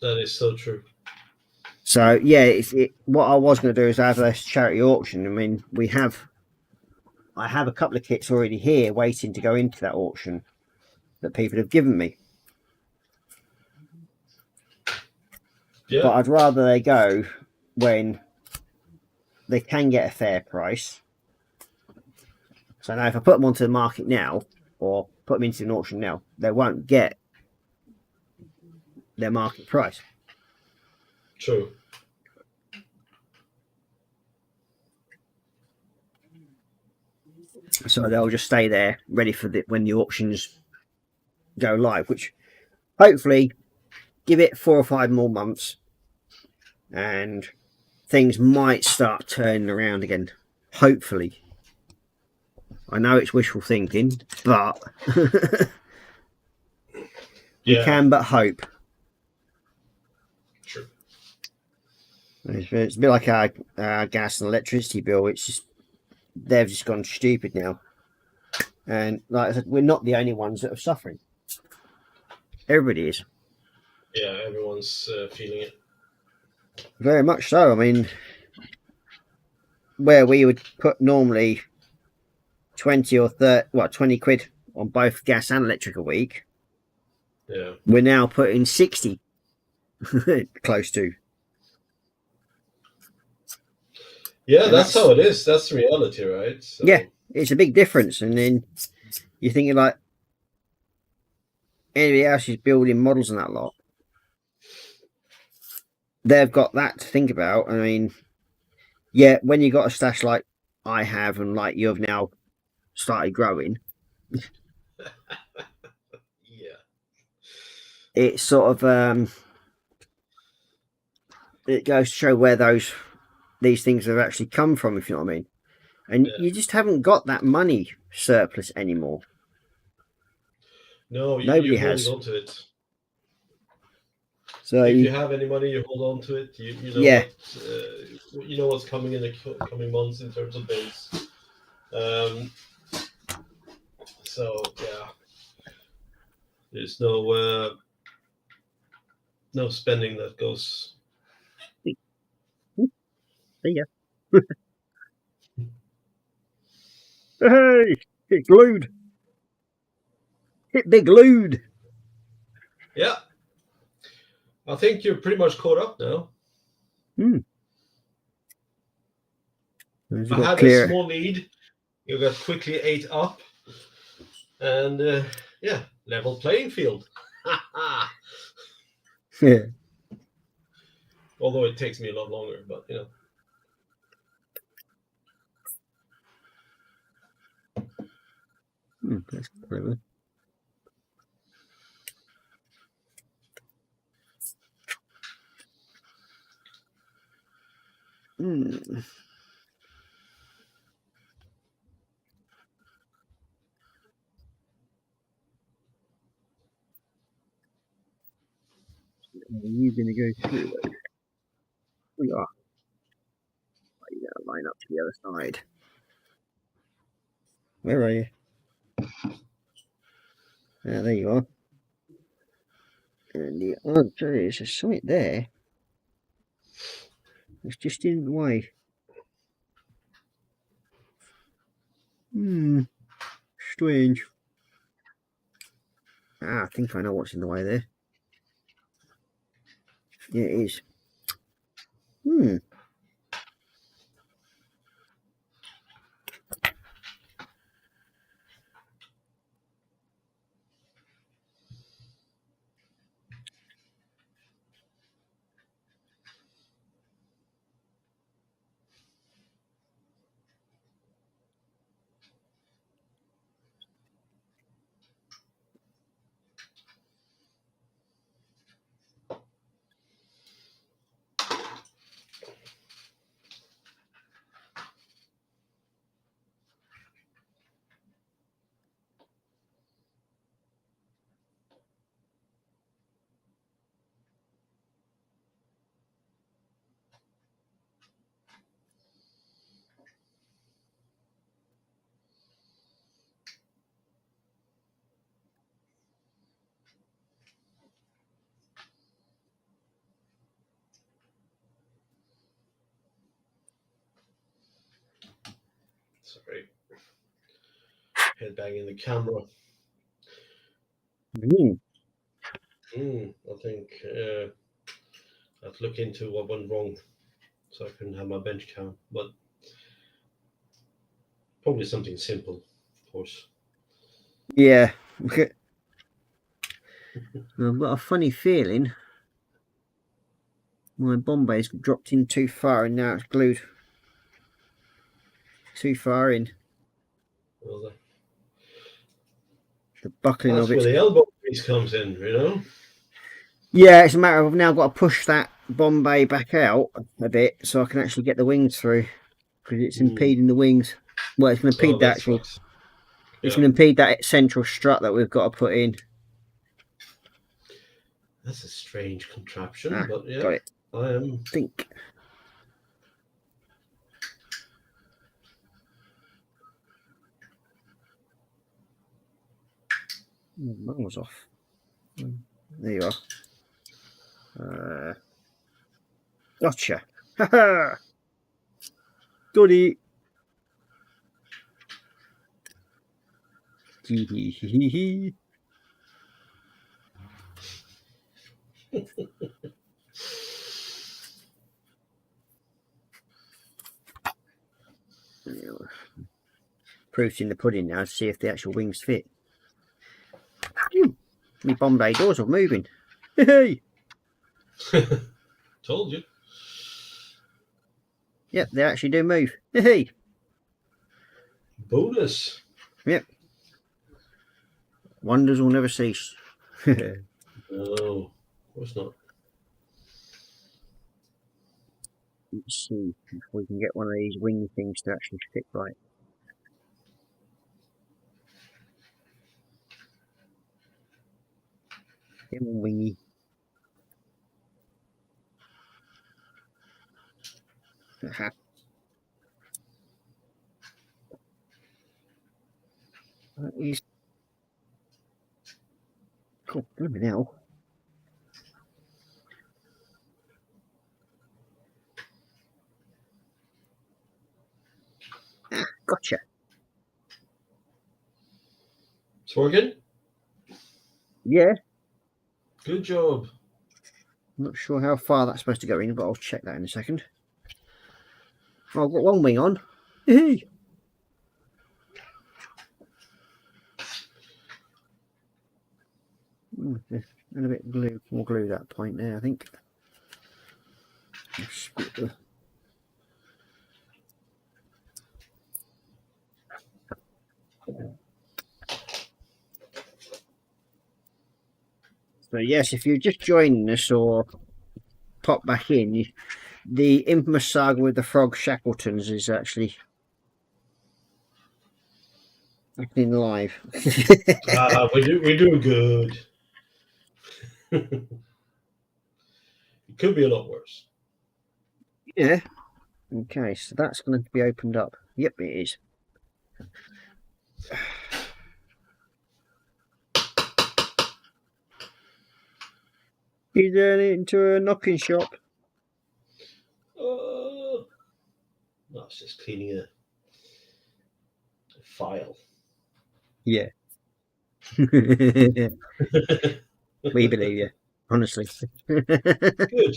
that is so true. So yeah, what I was going to do is have a charity auction. I mean, I have a couple of kits already here waiting to go into that auction that people have given me. Yeah. But I'd rather they go when they can get a fair price. So now if I put them onto the market now, or put them into an auction now, they won't get their market price. True. So they'll just stay there ready for when the auctions go live, which hopefully give it 4 or 5 more months and things might start turning around again. Hopefully. I know it's wishful thinking, but we can but hope. True. It's a bit like our gas and electricity bill. It's just they've just gone stupid now, and like I said, we're not the only ones that are suffering. Everybody is. Yeah, everyone's feeling it. Very much so. I mean, where we would put normally 20 or 30, 20 quid on both gas and electric a week, Yeah. we're now putting 60 close to. Yeah, that's how it is. That's the reality, right? So, Yeah, it's a big difference. And then you're thinking like anybody else is building models and that lot. They've got that to think about. I mean, yeah, when you got a stash like I have and like you've now started growing, Yeah. it's sort of it goes to show where these things have actually come from, if you know what I mean. And Yeah. you just haven't got that money surplus anymore. No, Nobody you has. hold on to it. So If you have any money, you hold on to it. You know Yeah. you know what's coming in the coming months in terms of bills. So yeah, there's no spending that goes. see ya. Hey, get glued. Hit big glued. Yeah, I think you're pretty much caught up now. You've I got had clear. a small lead. You got quickly 8 up, and yeah, level playing field. Yeah. Although it takes me a lot longer, but you know. That's clever. You're going to go through those. We are. You gotta line up to the other side. Where are you? There you are. And the answer is there's something there. It's just in the way. Strange. I think I know what's in the way there. Yeah, it is. Sorry. Head banging the camera. I think I have to look into what went wrong so I can have my bench count, but probably something simple, of course. Yeah. I've got a funny feeling my Bombay's dropped in too far and now it's glued too far in. Well, The buckling that's of it. where the elbow grease comes in, you know? Yeah, it's a matter of I've now got to push that Bombay back out a bit so I can actually get the wings through because it's impeding the wings. Well, it's going to impede the actual. Sucks. It's Yeah. going to impede that central strut that we've got to put in. That's a strange contraption, but yeah, Got it. I am. Think. Mine was off. There you are. Gotcha. Haha. Goody. Hee hee hee hee. Proof's in the pudding now to see if the actual wings fit. My Bombay doors are moving. Hey. Told you. Yep, they actually do move. Hey. Bonus. Yep. Wonders will never cease. No, of course not. Let's see if we can get one of these wing things to actually fit right. Come on, wingy. Aha. That is cool. Let me now. Gotcha. It's working? Yeah. Good job. Not sure how far that's supposed to go in, but I'll check that in a second. Oh, I've got one wing on. Hey. And a bit of glue. More glue that point there, I think. So yes, if you're just joining us or pop back in, the infamous saga with the frog Shackletons is actually happening live. We're doing good. It could be a lot worse. Yeah. Okay, so that's going to be opened up. Yep, it is. He's into a knocking shop. No, it's just cleaning a file. Yeah. We believe you, honestly. Good.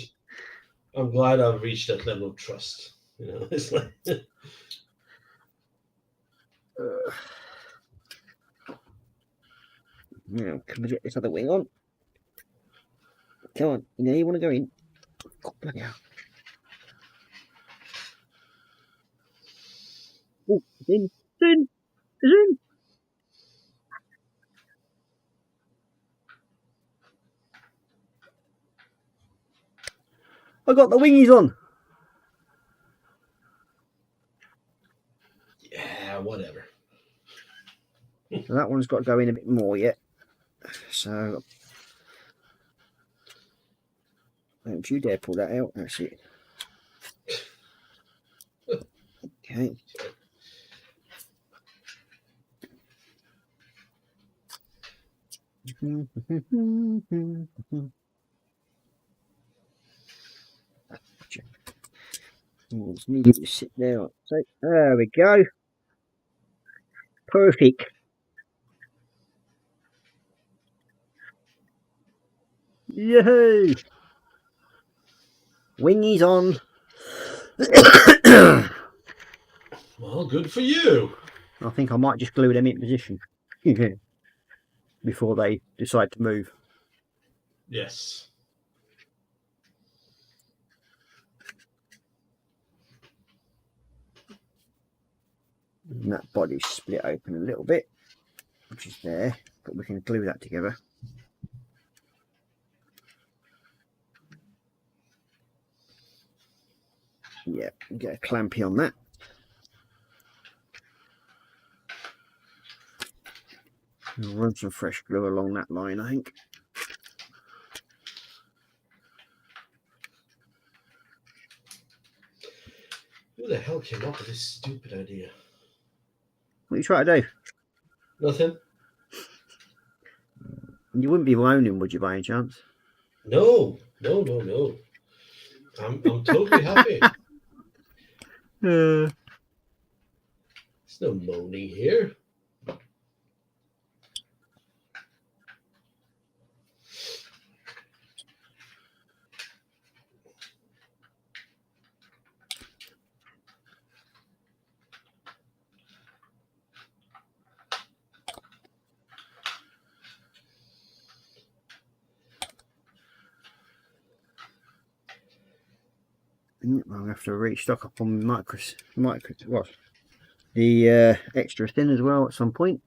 I'm glad I've reached that level of trust. You know, it's like Now, can we get this other wing on? Come on, you know you want to go in. Oh, bloody hell. Oh, it's in. It's in. It's in. I got the wingies on. yeah, whatever. So that one's got to go in a bit more yet. So don't you dare pull that out. That's it. Okay. Just need to sit there. So there we go. Perfect. Yay! Wingies on. Well, good for you. I think I might just glue them in position before they decide to move. Yes. And that body's split open a little bit, which is there, but we can glue that together. Yeah, get a clampy on that. We'll run some fresh glue along that line, I think. Who the hell came up with this stupid idea? What are you trying to do? Nothing. You wouldn't be moaning, would you, by any chance? No, no, no, no. I'm totally happy. There's no moaning here. I'll have to restock up on what? The extra thin as well at some point.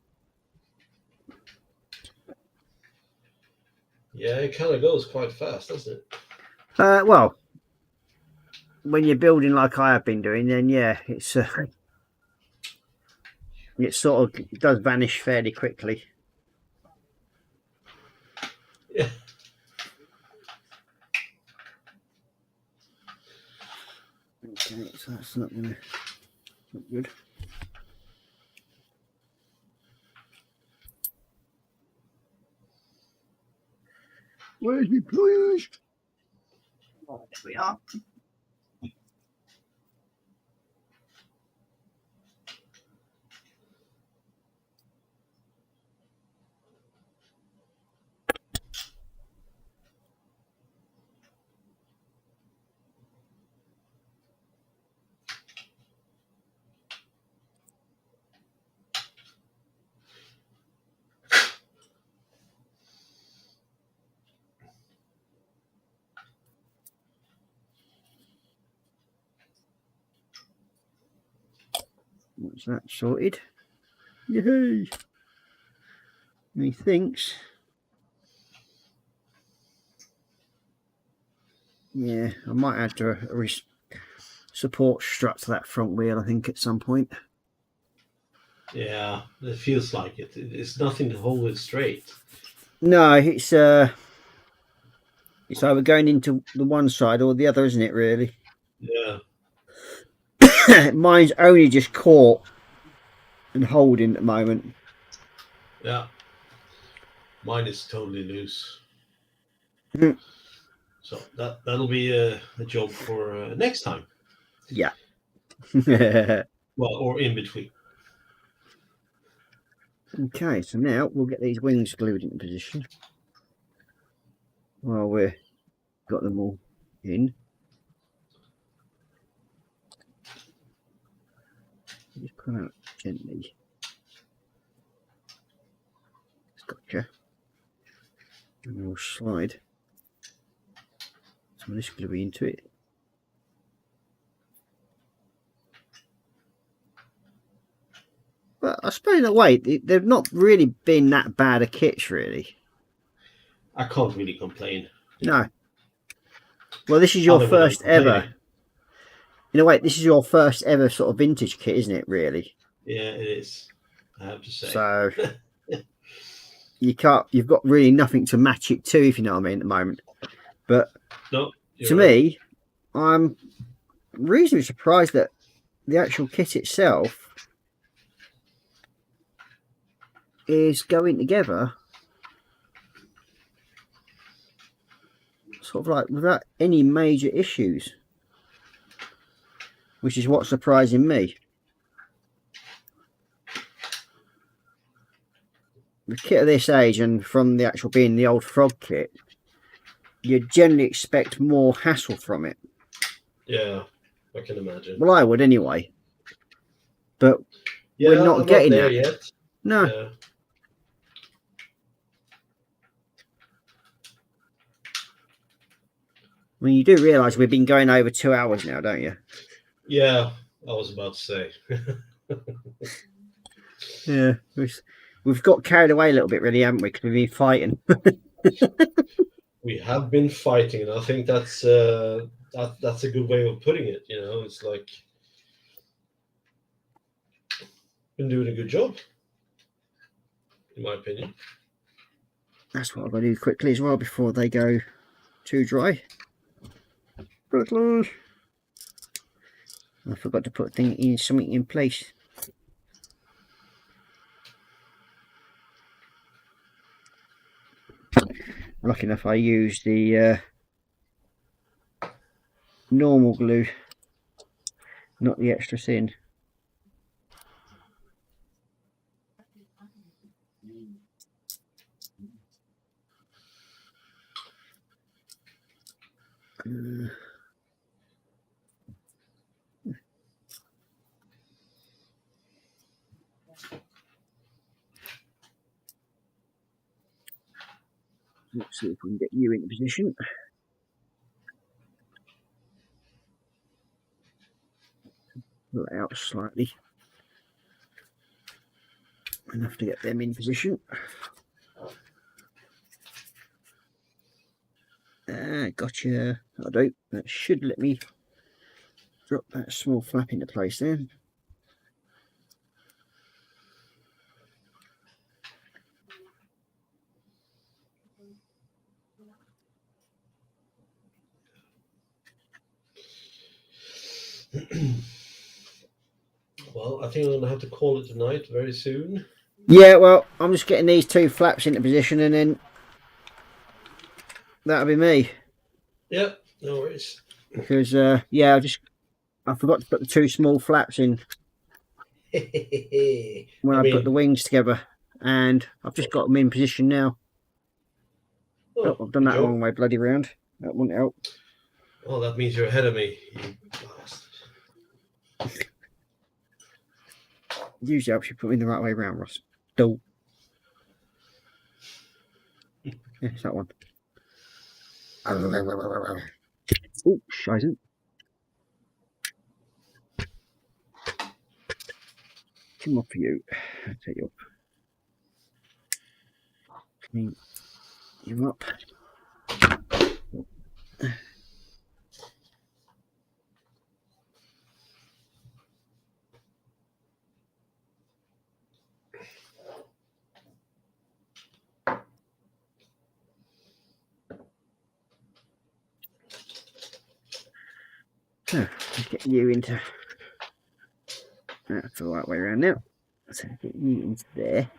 Yeah, it kind of goes quite fast, doesn't it? Well, when you're building like I have been doing, then yeah, it's it sort of it does vanish fairly quickly. Yeah. Okay, so that's not gonna look good. Where's my pliers? Oh, there we are. What's that sorted? Yay! Methinks. Yeah, I might add to a support strut to that front wheel, I think, at some point. Yeah, it feels like it. It's nothing to hold it straight. No, it's either going into the one side or the other, isn't it, really? Yeah. Mine's only just caught and holding at the moment. Yeah. Mine is totally loose. Mm. So that'll be a job for next time. Yeah. Well, or in between. Okay, so now we'll get these wings glued into position. While we've got them all in. Just pull out gently. Gotcha. And we'll slide some of this glue into it. But I suppose in a way, they've not really been that bad a kits, really. I can't really complain. No. Well, this is your Other than first complaining. ever. In a way, this is your first ever sort of vintage kit, isn't it? Really. Yeah, it is. I have to say. So you can't. You've got really nothing to match it to, if you know what I mean, at the moment. But No, you're to right. me, I'm reasonably surprised that the actual kit itself is going together sort of like without any major issues, which is what's surprising me. The kit of this age, and from the actual being the old Frog kit, you generally expect more hassle from it. Yeah, I can imagine. Well, I would anyway. But Yeah, we're not I'm getting there that. yet. no. Yeah. I mean, you do realise we've been going over 2 hours now, don't you? Yeah, I was about to say. Yeah. We've got carried away a little bit, really, haven't we? Because we've been fighting. We have been fighting, and I think that's that's a good way of putting it. You know, it's like been doing a good job, in my opinion. That's what I've got to do quickly as well before they go too dry. Quickly. I forgot to put something in place. Lucky enough, I used the normal glue, not the extra thin. Let's see if we can get you into position. Pull it out slightly. Enough to get them in position. Gotcha. That'll do. That should let me drop that small flap into place there. Well, I think I'm gonna have to call it tonight very soon. Yeah, well, I'm just getting these two flaps into position and then that'll be me. Yeah, no worries. Because, yeah, I forgot to put the two small flaps in when I put the wings together. And I've just got them in position now. Oh, I've done that the wrong way, bloody round. That wouldn't help. Oh, that means you're ahead of me, you bastard. Usually helps you put me in the right way round, Ross. Do. Yeah, it's that one. Oh, scheiße. Come up for you. I'll take you up. Clean you up. So, just get you into. That's the right way around now. So, get you into there.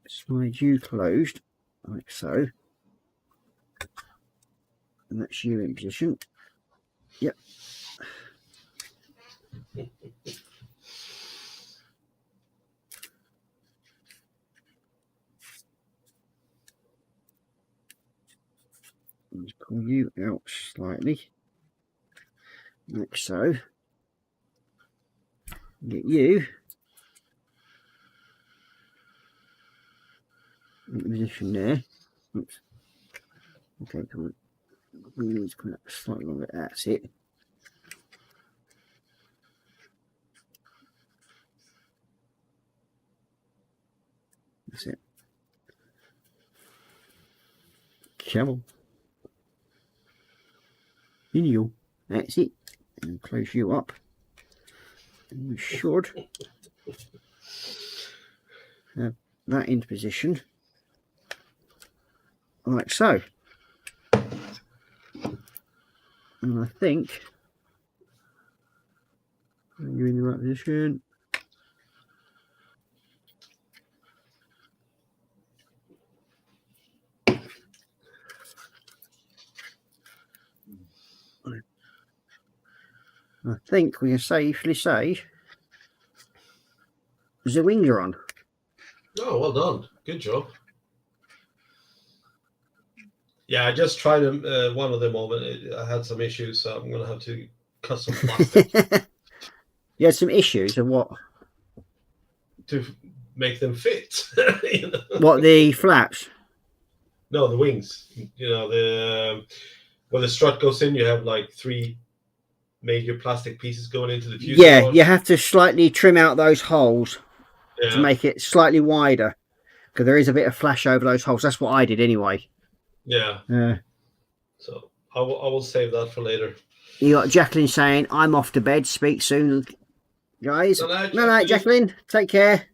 Slide you closed, like so. And that's you in position. Yep. Let's pull you out slightly, like so. Get you in position there. Oops. Okay, come on. We need to put it slightly longer. That's it. That's it. Come on. In you. That's it. And close you up. And we should have that into position. Like so. And I think you're in the right position. I think we can safely say the wings are on. Oh, well done. Good job. Yeah, I just tried them, one of them over. I had some issues, so I'm going to have to cut some plastic You had some issues of what? to make them fit. You know? What, the flaps? No, the wings. You know, when the strut goes in, you have like 3 major plastic pieces going into the fuselage. Yeah, you have to slightly trim out those holes to make it slightly wider, because there is a bit of flash over those holes. That's what I did anyway. Yeah. So I will save that for later. You got Jacqueline saying, "I'm off to bed. Speak soon, guys." No, night, Jacqueline. Take care.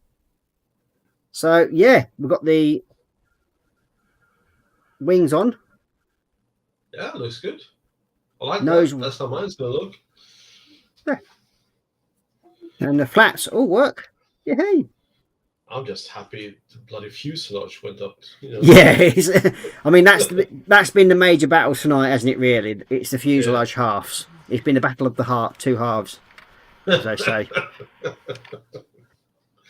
So yeah, we've got the wings on. Yeah, it looks good. I like Nose. that. That's how mine's going to look. Yeah. And the flaps all work. Yay. I'm just happy the bloody fuselage went up. You know? Yeah, I mean that's been the major battle tonight, hasn't it? Really, it's the fuselage halves. It's been the battle of the two halves, as they say.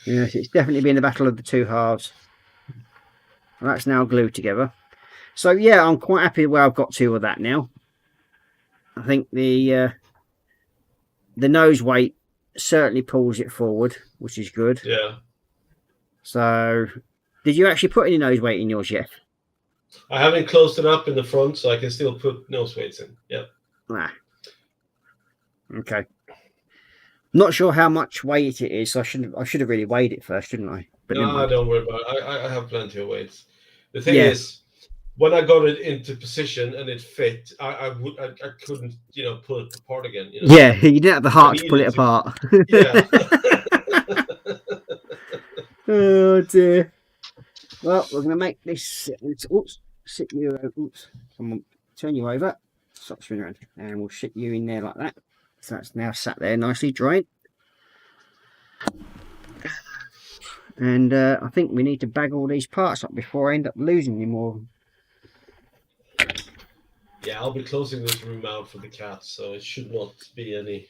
Yes, it's definitely been the battle of the two halves. And that's now glued together. So yeah, I'm quite happy where I've got to with that now. I think the nose weight certainly pulls it forward, which is good. Yeah. So, did you actually put any nose weight in yours yet? I haven't closed it up in the front, so I can still put nose weights in. Yep. Ah. Okay. Not sure how much weight it is. So I should have really weighed it first, shouldn't I? But no, don't worry about it. I have plenty of weights. The thing is, when I got it into position and it fit, I couldn't, pull it apart again. You know? Yeah, you didn't have the heart to pull it apart. Yeah. Oh dear. Well, we're going to make this. Oops, sit you. Oops, someone turn you over. Stop spinning around, and we'll sit you in there like that. So that's now sat there nicely drying. And I think we need to bag all these parts up before I end up losing any more. Yeah, I'll be closing this room out for the cats, so it should not be any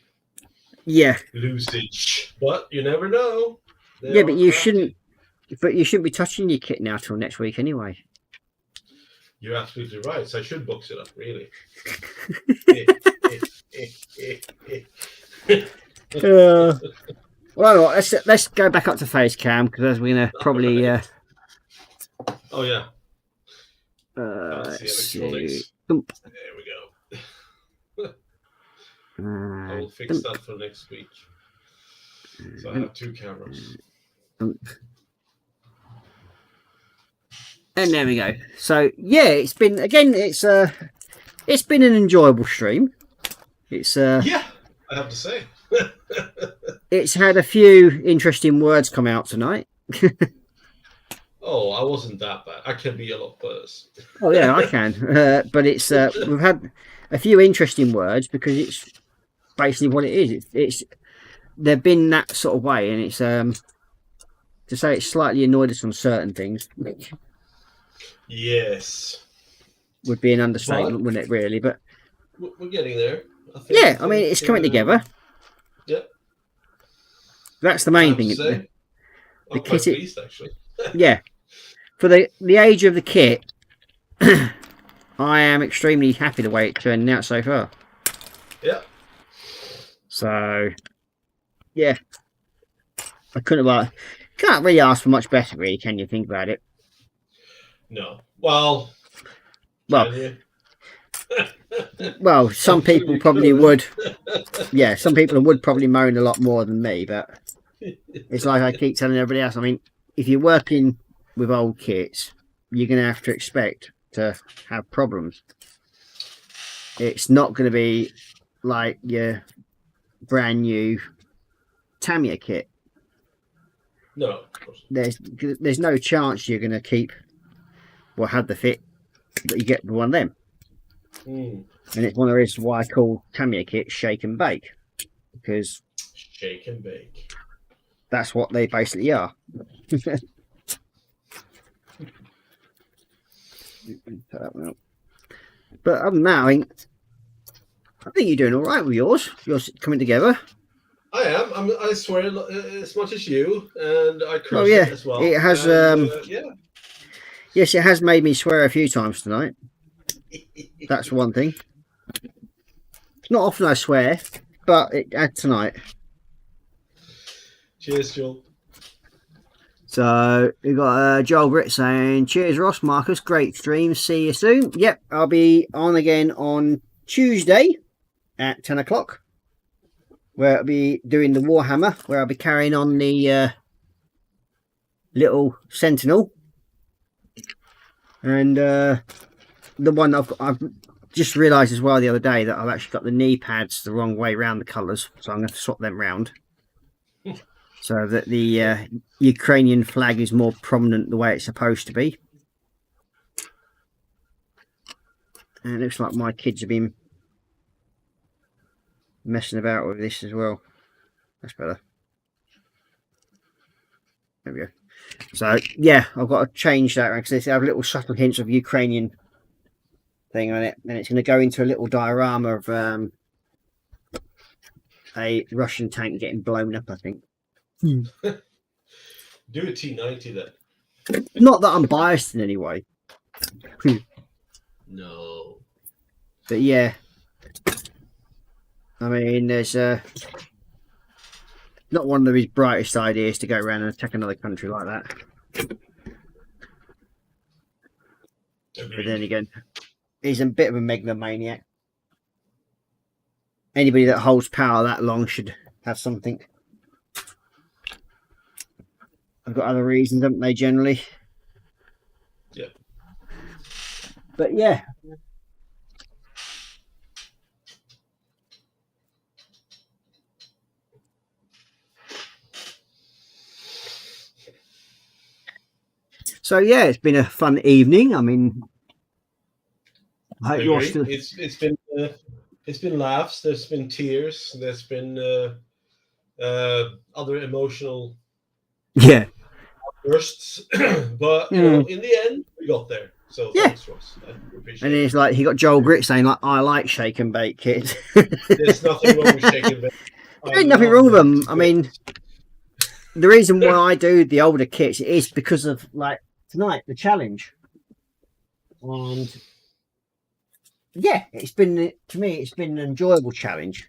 losage. But you never know. Yeah, but you shouldn't. But you shouldn't be touching your kit now till next week anyway. You're absolutely right. So I should box it up, really. Well, let's go back up to face cam because we're gonna probably. Oh yeah. Let's see. There we go. I will fix that for next week. So I have 2 cameras. And there we go. So yeah, it's been an enjoyable stream. It's yeah, I have to say. It's had a few interesting words come out tonight. Oh, I wasn't that bad. I can be a lot worse. Oh yeah, I can. But it's we've had a few interesting words because it's basically what it is. It's they've been that sort of way, and it's to say it's slightly annoyed us on certain things. Yes, would be an understatement, wouldn't it? Really, but we're getting there. I mean, it's coming together. Yeah, that's the main thing. The kit, pleased, actually. Yeah, for the age of the kit, I am extremely happy the way it turned out so far. Yeah. So, yeah. I can't really ask for much better, really, can you think about it? No. Well. Well, can you? Well, some people probably would. Yeah, some people would probably moan a lot more than me, but it's like I keep telling everybody else. I mean, if you're working with old kits, you're going to have to expect to have problems. It's not going to be like your brand new Tamiya kit. No, of course. There's no chance you're going to keep or have the fit that you get with one of them. Mm. And it's one of the reasons why I call Tamiya kits shake and bake, because Shake and bake. that's what they basically are. Put that one up. But other than that, I think you're doing all right with yours. Yours coming together. I am. I swear as much as you, and I curse yeah. it as well. It has. Yeah. Yes, it has made me swear a few times tonight. That's one thing. Not often I swear, but it had tonight. Cheers, Joel. So we got Joel Britt saying, "Cheers, Ross, Marcus. Great stream. See you soon." Yep, I'll be on again on Tuesday at 10 o'clock, where I'll be doing the Warhammer, where I'll be carrying on the little Sentinel, and the one I've just realised as well the other day that I've actually got the knee pads the wrong way around the colours, so I'm going to swap them round. So that the Ukrainian flag is more prominent the way it's supposed to be. And it looks like my kids have been messing about with this as well. That's better. There we go. So, yeah, I've got to change that because they have little subtle hints of Ukrainian thing on it. And it's going to go into a little diorama of a Russian tank getting blown up, I think. Do a T90 then. Not that I'm biased in any way. No. But yeah. I mean, there's not one of his brightest ideas to go around and attack another country like that. But then again, he's a bit of a megalomaniac. Anybody that holds power that long should have something. I've got other reasons, haven't they, generally? Yeah. But yeah. So yeah, it's been a fun evening. I mean, I hope you're still... It's been laughs. There's been tears. There's been other emotional bursts. But you know, in the end, we got there. So thanks, Ross. I appreciate and it's like he got Joel Grit saying like, "I like shake and bake kids." There's nothing wrong with shake and bake. There ain't nothing wrong with them. I mean, the reason why I do the older kits is because of like tonight the challenge, and yeah, it's been to me it's been an enjoyable challenge.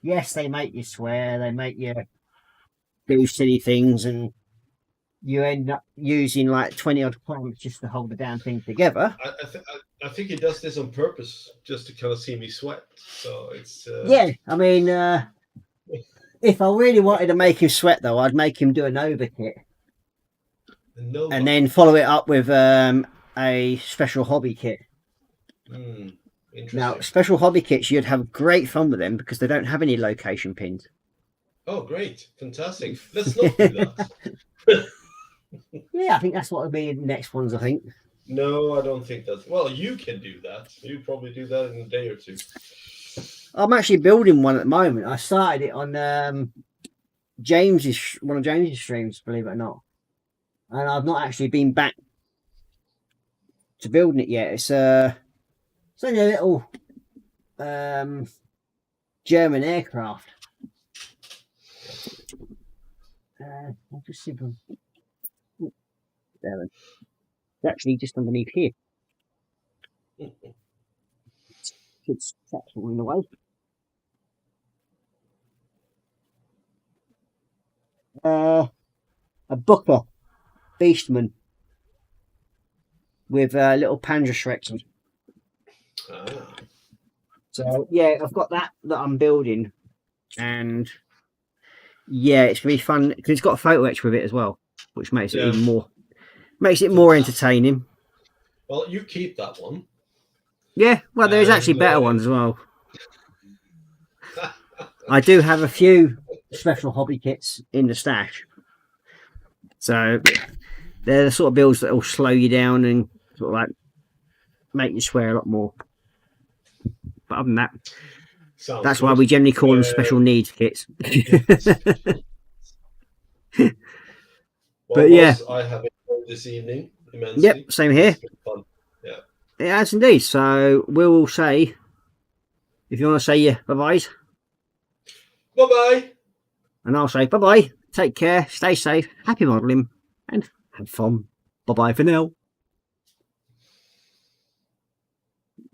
Yes, they make you swear, they make you do silly things, and you end up using like 20 odd pounds just to hold the damn thing together. I think he does this on purpose just to kind of see me sweat. So it's yeah. I mean, if I really wanted to make him sweat, though, I'd make him do a Nova kit, and then follow it up with a special hobby kit. Now, special hobby kits, you'd have great fun with them because they don't have any location pins. Oh, great! Fantastic. Let's not do that. Yeah, I think that's what will be the next ones, I think. No, I don't think that. Well, you can do that. You probably do that in a day or two. I'm actually building one at the moment. I started it on one of James's streams, believe it or not. And I've not actually been back to building it yet. It's only a little German aircraft. I'll just see if there. It's actually just underneath here. kids' traps all in the way. A Booker Beastman with little Panzer Shreks. Ah. So yeah, I've got that I'm building, and yeah, it's gonna be fun because it's got a photo etch with it as well, which makes it even more entertaining. Well, you keep that one. Yeah, well, there's actually better ones as well. I do have a few special hobby kits in the stash, so they're the sort of builds that will slow you down and sort of like make you swear a lot more. But other than that, that's why we generally call them special needs kits. But yeah, I have enjoyed this evening immensely. Yep, same here. It's been fun. Yeah, it has indeed. So we'll say, if you want to say your bye-byes. Bye-bye. And I'll say bye-bye. Take care, stay safe, happy modelling, and have fun. Bye-bye for now.